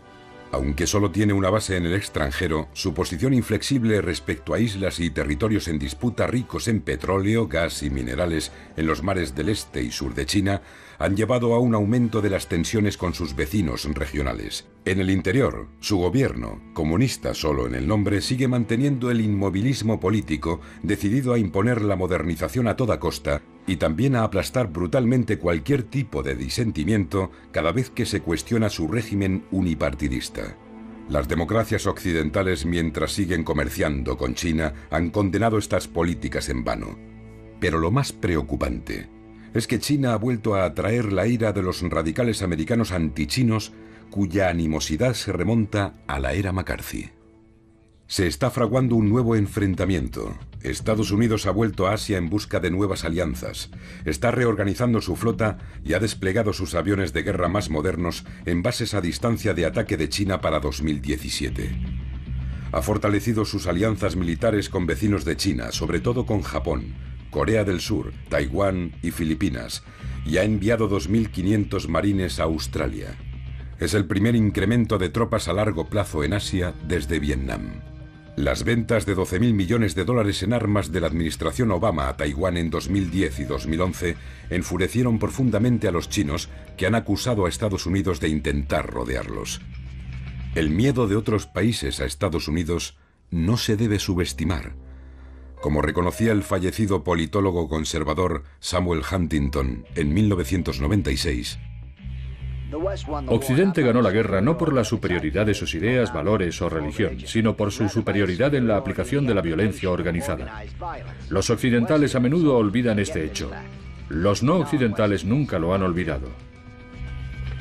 Aunque solo tiene una base en el extranjero, su posición inflexible respecto a islas y territorios en disputa ricos en petróleo, gas y minerales en los mares del este y sur de China han llevado a un aumento de las tensiones con sus vecinos regionales. En el interior, su gobierno, comunista solo en el nombre, sigue manteniendo el inmovilismo político, decidido a imponer la modernización a toda costa y también a aplastar brutalmente cualquier tipo de disentimiento cada vez que se cuestiona su régimen unipartidista. Las democracias occidentales, mientras siguen comerciando con China, han condenado estas políticas en vano. Pero lo más preocupante es que China ha vuelto a atraer la ira de los radicales americanos antichinos, cuya animosidad se remonta a la era McCarthy. Se está fraguando un nuevo enfrentamiento. Estados Unidos ha vuelto a Asia en busca de nuevas alianzas, está reorganizando su flota y ha desplegado sus aviones de guerra más modernos en bases a distancia de ataque de China para 2017. Ha fortalecido sus alianzas militares con vecinos de China, sobre todo con Japón, Corea del Sur, Taiwán y Filipinas, y ha enviado 2.500 marines a Australia. Es el primer incremento de tropas a largo plazo en Asia desde Vietnam. Las ventas de 12.000 millones de dólares en armas de la administración Obama a Taiwán en 2010 y 2011 enfurecieron profundamente a los chinos, que han acusado a Estados Unidos de intentar rodearlos. El miedo de otros países a Estados Unidos no se debe subestimar. Como reconocía el fallecido politólogo conservador Samuel Huntington en 1996, Occidente ganó la guerra no por la superioridad de sus ideas, valores o religión, sino por su superioridad en la aplicación de la violencia organizada. Los occidentales a menudo olvidan este hecho. Los no occidentales nunca lo han olvidado.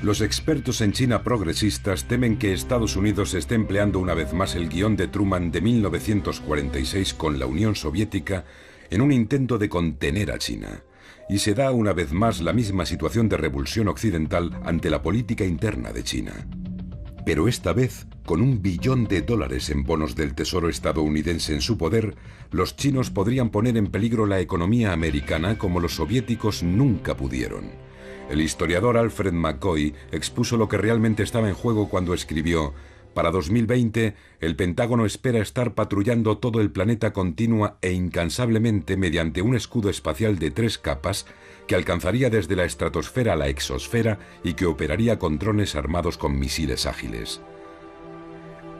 Los expertos en China progresistas temen que Estados Unidos esté empleando una vez más el guión de Truman de 1946 con la Unión Soviética en un intento de contener a China. Y se da una vez más la misma situación de revulsión occidental ante la política interna de China. Pero esta vez, con $1 billón en bonos del Tesoro estadounidense en su poder, los chinos podrían poner en peligro la economía americana como los soviéticos nunca pudieron. El historiador Alfred McCoy expuso lo que realmente estaba en juego cuando escribió: para 2020, el Pentágono espera estar patrullando todo el planeta continua e incansablemente mediante un escudo espacial de 3 capas que alcanzaría desde la estratosfera a la exosfera y que operaría con drones armados con misiles ágiles.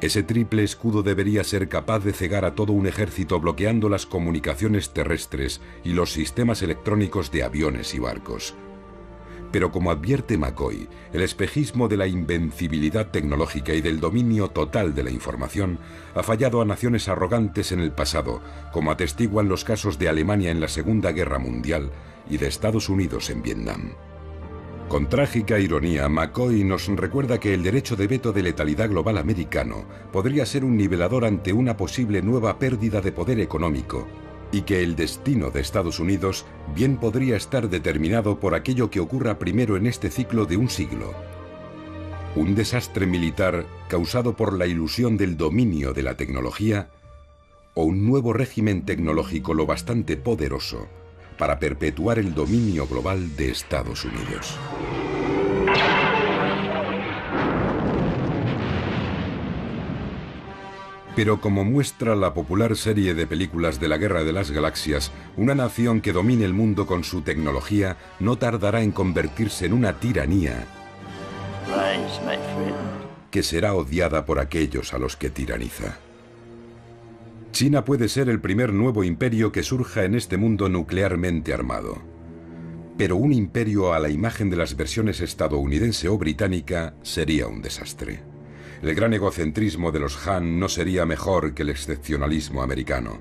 Ese triple escudo debería ser capaz de cegar a todo un ejército bloqueando las comunicaciones terrestres y los sistemas electrónicos de aviones y barcos. Pero como advierte McCoy, el espejismo de la invencibilidad tecnológica y del dominio total de la información ha fallado a naciones arrogantes en el pasado, como atestiguan los casos de Alemania en la Segunda Guerra Mundial y de Estados Unidos en Vietnam. Con trágica ironía, McCoy nos recuerda que el derecho de veto de letalidad global americano podría ser un nivelador ante una posible nueva pérdida de poder económico, y que el destino de Estados Unidos bien podría estar determinado por aquello que ocurra primero en este ciclo de un siglo. Un desastre militar causado por la ilusión del dominio de la tecnología, o un nuevo régimen tecnológico lo bastante poderoso para perpetuar el dominio global de Estados Unidos. Pero como muestra la popular serie de películas de la Guerra de las Galaxias, una nación que domine el mundo con su tecnología no tardará en convertirse en una tiranía que será odiada por aquellos a los que tiraniza. China puede ser el primer nuevo imperio que surja en este mundo nuclearmente armado. Pero un imperio a la imagen de las versiones estadounidense o británica sería un desastre. El gran egocentrismo de los Han no sería mejor que el excepcionalismo americano.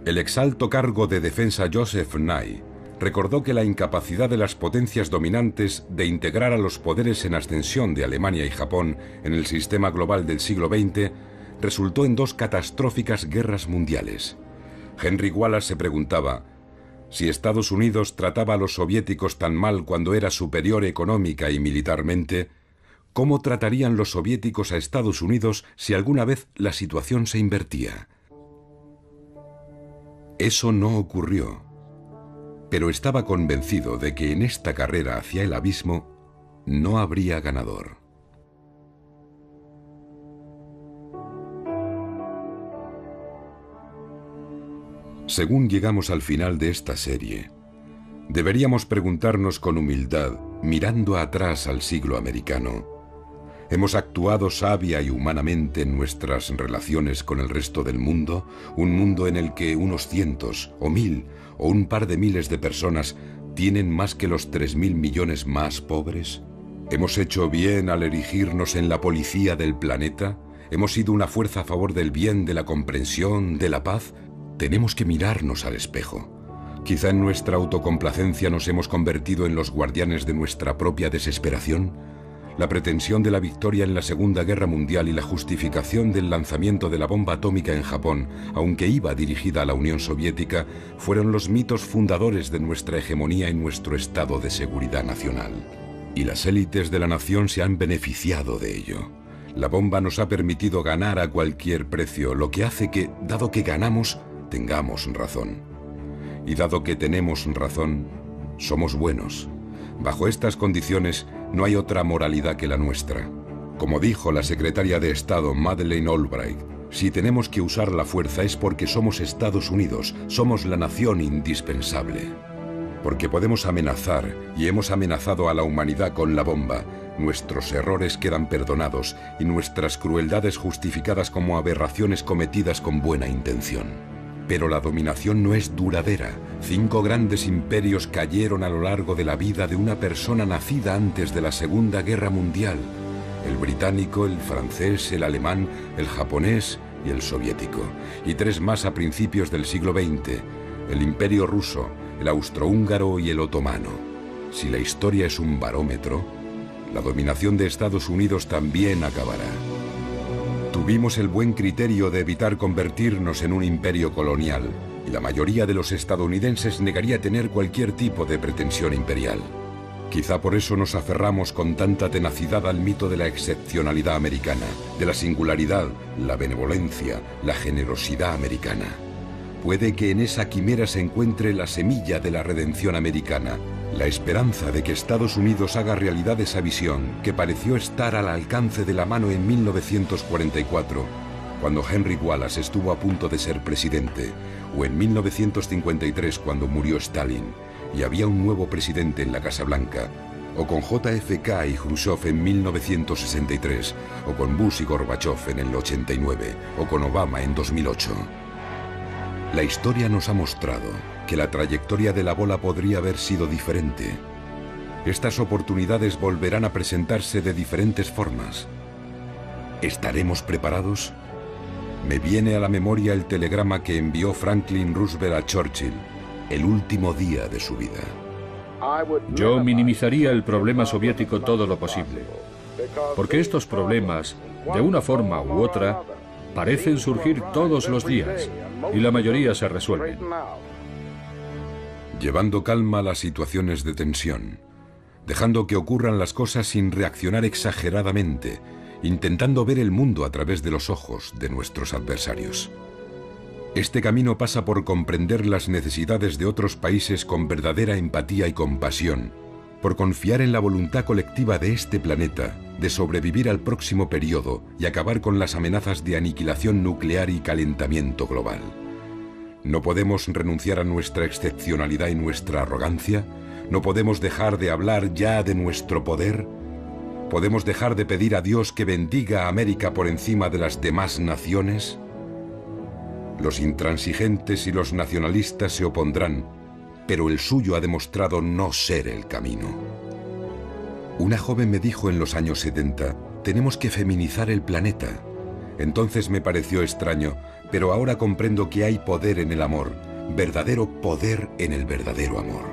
El exalto cargo de defensa Joseph Nye recordó que la incapacidad de las potencias dominantes de integrar a los poderes en ascensión de Alemania y Japón en el sistema global del siglo XX resultó en 2 catastróficas guerras mundiales. Henry Wallace se preguntaba: si Estados Unidos trataba a los soviéticos tan mal cuando era superior económica y militarmente, ¿cómo tratarían los soviéticos a Estados Unidos si alguna vez la situación se invertía? Eso no ocurrió, pero estaba convencido de que en esta carrera hacia el abismo no habría ganador. Según llegamos al final de esta serie, deberíamos preguntarnos con humildad, mirando atrás al siglo americano: ¿hemos actuado sabia y humanamente en nuestras relaciones con el resto del mundo? Un mundo en el que unos cientos, o 1000, o un par de miles de personas tienen más que los 3.000 millones más pobres. ¿Hemos hecho bien al erigirnos en la policía del planeta? ¿Hemos sido una fuerza a favor del bien, de la comprensión, de la paz? Tenemos que mirarnos al espejo. Quizá en nuestra autocomplacencia nos hemos convertido en los guardianes de nuestra propia desesperación. La pretensión de la victoria en la Segunda Guerra Mundial y la justificación del lanzamiento de la bomba atómica en Japón, aunque iba dirigida a la Unión Soviética, fueron los mitos fundadores de nuestra hegemonía en nuestro estado de seguridad nacional. Y las élites de la nación se han beneficiado de ello. La bomba nos ha permitido ganar a cualquier precio, lo que hace que, dado que ganamos, tengamos razón. Y dado que tenemos razón, somos buenos. Bajo estas condiciones, no hay otra moralidad que la nuestra. Como dijo la secretaria de Estado Madeleine Albright, si tenemos que usar la fuerza es porque somos Estados Unidos, somos la nación indispensable. Porque podemos amenazar, y hemos amenazado a la humanidad con la bomba, nuestros errores quedan perdonados y nuestras crueldades justificadas como aberraciones cometidas con buena intención. Pero la dominación no es duradera. 5 grandes imperios cayeron a lo largo de la vida de una persona nacida antes de la Segunda Guerra Mundial. El británico, el francés, el alemán, el japonés y el soviético. Y 3 más a principios del siglo XX, el imperio ruso, el austrohúngaro y el otomano. Si la historia es un barómetro, la dominación de Estados Unidos también acabará. Tuvimos el buen criterio de evitar convertirnos en un imperio colonial, y la mayoría de los estadounidenses negaría tener cualquier tipo de pretensión imperial. Quizá por eso nos aferramos con tanta tenacidad al mito de la excepcionalidad americana, de la singularidad, la benevolencia, la generosidad americana. Puede que en esa quimera se encuentre la semilla de la redención americana, la esperanza de que Estados Unidos haga realidad esa visión que pareció estar al alcance de la mano en 1944, cuando Henry Wallace estuvo a punto de ser presidente, o en 1953 cuando murió Stalin y había un nuevo presidente en la Casa Blanca, o con JFK y Khrushchev en 1963, o con Bush y Gorbachev en el 89, o con Obama en 2008. La historia nos ha mostrado que la trayectoria de la bola podría haber sido diferente. Estas oportunidades volverán a presentarse de diferentes formas. ¿Estaremos preparados? Me viene a la memoria el telegrama que envió Franklin Roosevelt a Churchill el último día de su vida. Yo minimizaría el problema soviético todo lo posible, porque estos problemas, de una forma u otra, parecen surgir todos los días, y la mayoría se resuelven. Llevando calma a las situaciones de tensión, dejando que ocurran las cosas sin reaccionar exageradamente, intentando ver el mundo a través de los ojos de nuestros adversarios. Este camino pasa por comprender las necesidades de otros países con verdadera empatía y compasión, por confiar en la voluntad colectiva de este planeta de sobrevivir al próximo periodo y acabar con las amenazas de aniquilación nuclear y calentamiento global. ¿No podemos renunciar a nuestra excepcionalidad y nuestra arrogancia? ¿No podemos dejar de hablar ya de nuestro poder? ¿Podemos dejar de pedir a Dios que bendiga a América por encima de las demás naciones? Los intransigentes y los nacionalistas se opondrán, pero el suyo ha demostrado no ser el camino. Una joven me dijo en los años 70, tenemos que feminizar el planeta. Entonces me pareció extraño, pero ahora comprendo que hay poder en el amor, verdadero poder en el verdadero amor.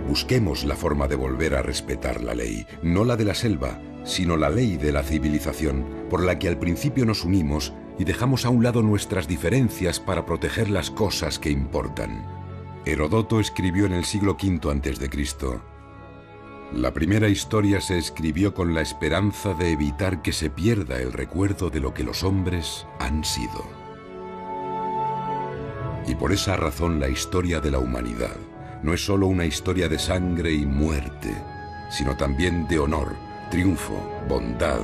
Busquemos la forma de volver a respetar la ley, no la de la selva, sino la ley de la civilización, por la que al principio nos unimos y dejamos a un lado nuestras diferencias para proteger las cosas que importan. Heródoto escribió en el siglo V a.C., la primera historia se escribió con la esperanza de evitar que se pierda el recuerdo de lo que los hombres han sido. Y por esa razón la historia de la humanidad no es solo una historia de sangre y muerte, sino también de honor, triunfo, bondad,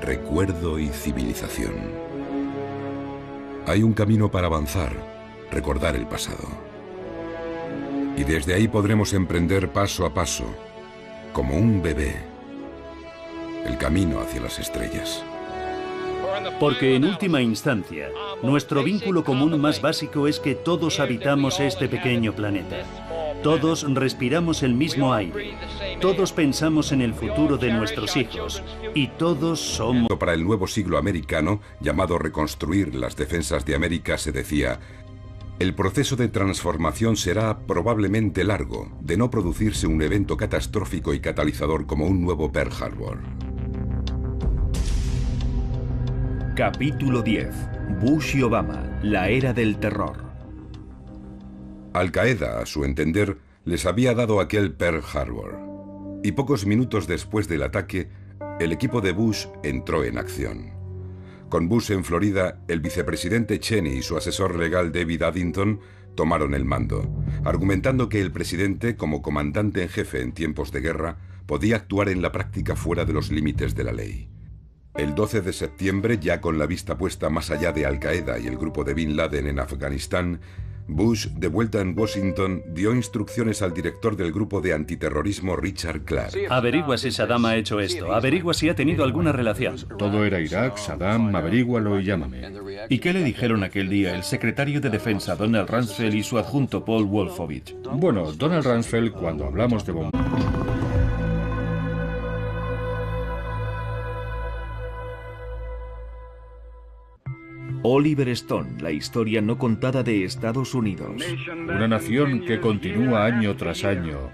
recuerdo y civilización. Hay un camino para avanzar, recordar el pasado. Y desde ahí podremos emprender paso a paso, como un bebé, el camino hacia las estrellas. Porque en última instancia, nuestro vínculo común más básico es que todos habitamos este pequeño planeta. Todos respiramos el mismo aire. Todos pensamos en el futuro de nuestros hijos. Y todos somos... Para el nuevo siglo americano, llamado Reconstruir las Defensas de América, se decía: el proceso de transformación será probablemente largo, de no producirse un evento catastrófico y catalizador como un nuevo Pearl Harbor. Capítulo 10. Bush y Obama, la era del terror. Al-Qaeda, a su entender, les había dado aquel Pearl Harbor. Y pocos minutos después del ataque, el equipo de Bush entró en acción. Con Bush en Florida, el vicepresidente Cheney y su asesor legal David Addington tomaron el mando, argumentando que el presidente, como comandante en jefe en tiempos de guerra, podía actuar en la práctica fuera de los límites de la ley. El 12 de septiembre, ya con la vista puesta más allá de Al-Qaeda y el grupo de Bin Laden en Afganistán, Bush, de vuelta en Washington, dio instrucciones al director del grupo de antiterrorismo Richard Clark. Averigua si Saddam ha hecho esto. Averigua si ha tenido alguna relación. Todo era Irak, Saddam, averígualo y llámame. ¿Y qué le dijeron aquel día el secretario de Defensa Donald Rumsfeld y su adjunto Paul Wolfowitz? Bueno, Donald Rumsfeld, cuando hablamos de Oliver Stone, la historia no contada de Estados Unidos. una nación que continúa año tras año,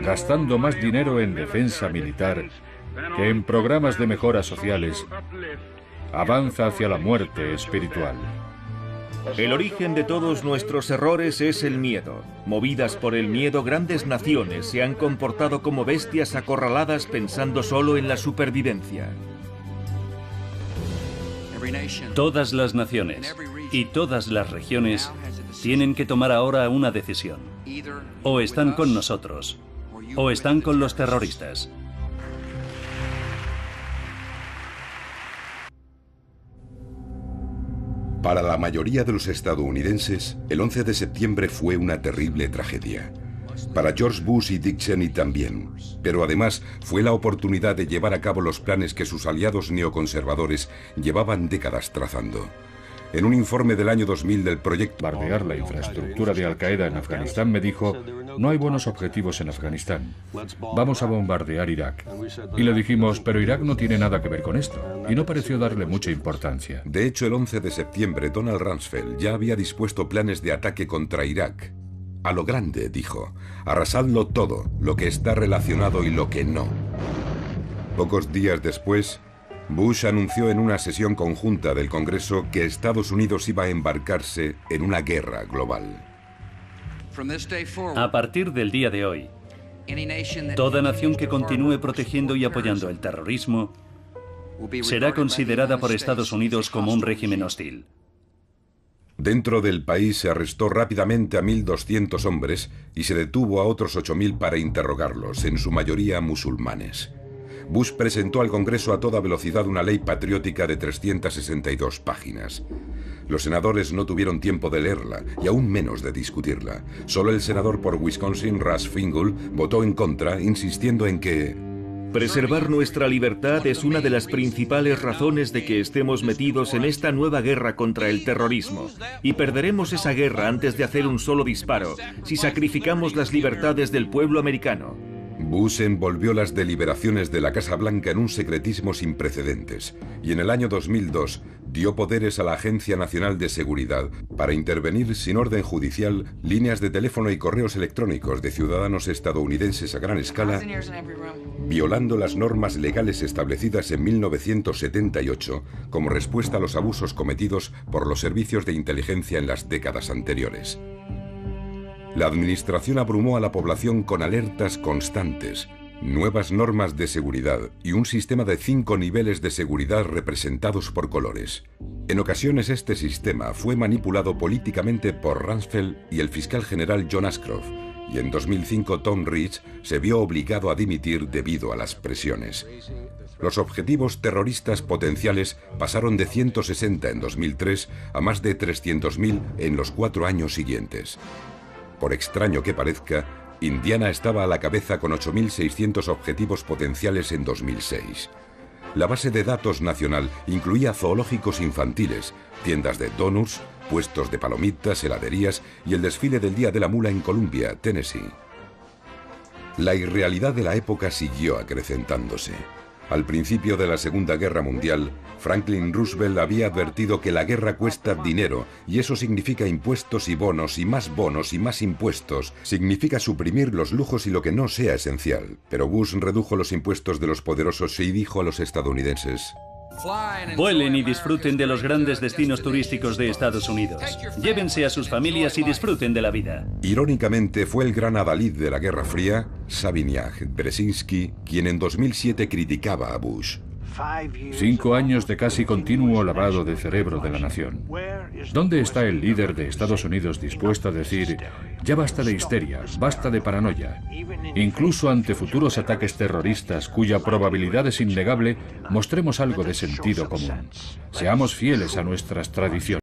gastando más dinero en defensa militar que en programas de mejoras sociales, avanza hacia la muerte espiritual. El origen de todos nuestros errores es el miedo. Movidas por el miedo, grandes naciones se han comportado como bestias acorraladas pensando solo en la supervivencia. Todas las naciones y todas las regiones tienen que tomar ahora una decisión. O están con nosotros, o están con los terroristas. Para la mayoría de los estadounidenses, el 11 de septiembre fue una terrible tragedia. Para George Bush y Dick Cheney también, pero además fue la oportunidad de llevar a cabo los planes que sus aliados neoconservadores llevaban décadas trazando. En un informe del año 2000 del proyecto Bombardear la infraestructura de Al-Qaeda en Afganistán, me dijo, no hay buenos objetivos en Afganistán. Vamos a bombardear Irak. Y le dijimos, pero Irak no tiene nada que ver con esto. Y no pareció darle mucha importancia. De hecho, el 11 de septiembre, Donald Rumsfeld ya había dispuesto planes de ataque contra Irak. A lo grande, dijo, arrasadlo todo, lo que está relacionado y lo que no. Pocos días después, Bush anunció en una sesión conjunta del Congreso que Estados Unidos iba a embarcarse en una guerra global. A partir del día de hoy, toda nación que continúe protegiendo y apoyando el terrorismo será considerada por Estados Unidos como un régimen hostil. Dentro del país se arrestó rápidamente a 1.200 hombres y se detuvo a otros 8.000 para interrogarlos, en su mayoría musulmanes. Bush presentó al Congreso a toda velocidad una ley patriótica de 362 páginas. Los senadores no tuvieron tiempo de leerla y aún menos de discutirla. Solo el senador por Wisconsin, Russ Feingold, votó en contra, insistiendo en que preservar nuestra libertad es una de las principales razones de que estemos metidos en esta nueva guerra contra el terrorismo. Y perderemos esa guerra antes de hacer un solo disparo, si sacrificamos las libertades del pueblo americano. Bush envolvió las deliberaciones de la Casa Blanca en un secretismo sin precedentes y en el año 2002 dio poderes a la Agencia Nacional de Seguridad para intervenir sin orden judicial líneas de teléfono y correos electrónicos de ciudadanos estadounidenses a gran escala, violando las normas legales establecidas en 1978 como respuesta a los abusos cometidos por los servicios de inteligencia en las décadas anteriores. La administración abrumó a la población con alertas constantes, nuevas normas de seguridad y un sistema de 5 niveles de seguridad representados por colores. En ocasiones este sistema fue manipulado políticamente por Rumsfeld y el fiscal general John Ashcroft, y en 2005 Tom Ridge se vio obligado a dimitir debido a las presiones. Los objetivos terroristas potenciales pasaron de 160 en 2003 a más de 300.000 en los 4 años siguientes. Por extraño que parezca, Indiana estaba a la cabeza con 8.600 objetivos potenciales en 2006. La base de datos nacional incluía zoológicos infantiles, tiendas de donuts, puestos de palomitas, heladerías y el desfile del Día de la Mula en Columbia, Tennessee. La irrealidad de la época siguió acrecentándose. Al principio de la Segunda Guerra Mundial, Franklin Roosevelt había advertido que la guerra cuesta dinero y eso significa impuestos y más bonos y más impuestos. Significa suprimir los lujos y lo que no sea esencial. Pero Bush redujo los impuestos de los poderosos y dijo a los estadounidenses: vuelen y disfruten de los grandes destinos turísticos de Estados Unidos. Llévense a sus familias y disfruten de la vida. Irónicamente, fue el gran adalid de la Guerra Fría, Savignac Brzezinski, quien en 2007 criticaba a Bush. 5 años de casi continuo lavado de cerebro de la nación. ¿Dónde está el líder de Estados Unidos dispuesto a decir, ya basta de histeria, basta de paranoia? Incluso ante futuros ataques terroristas cuya probabilidad es innegable, mostremos algo de sentido común. Seamos fieles a nuestras tradiciones.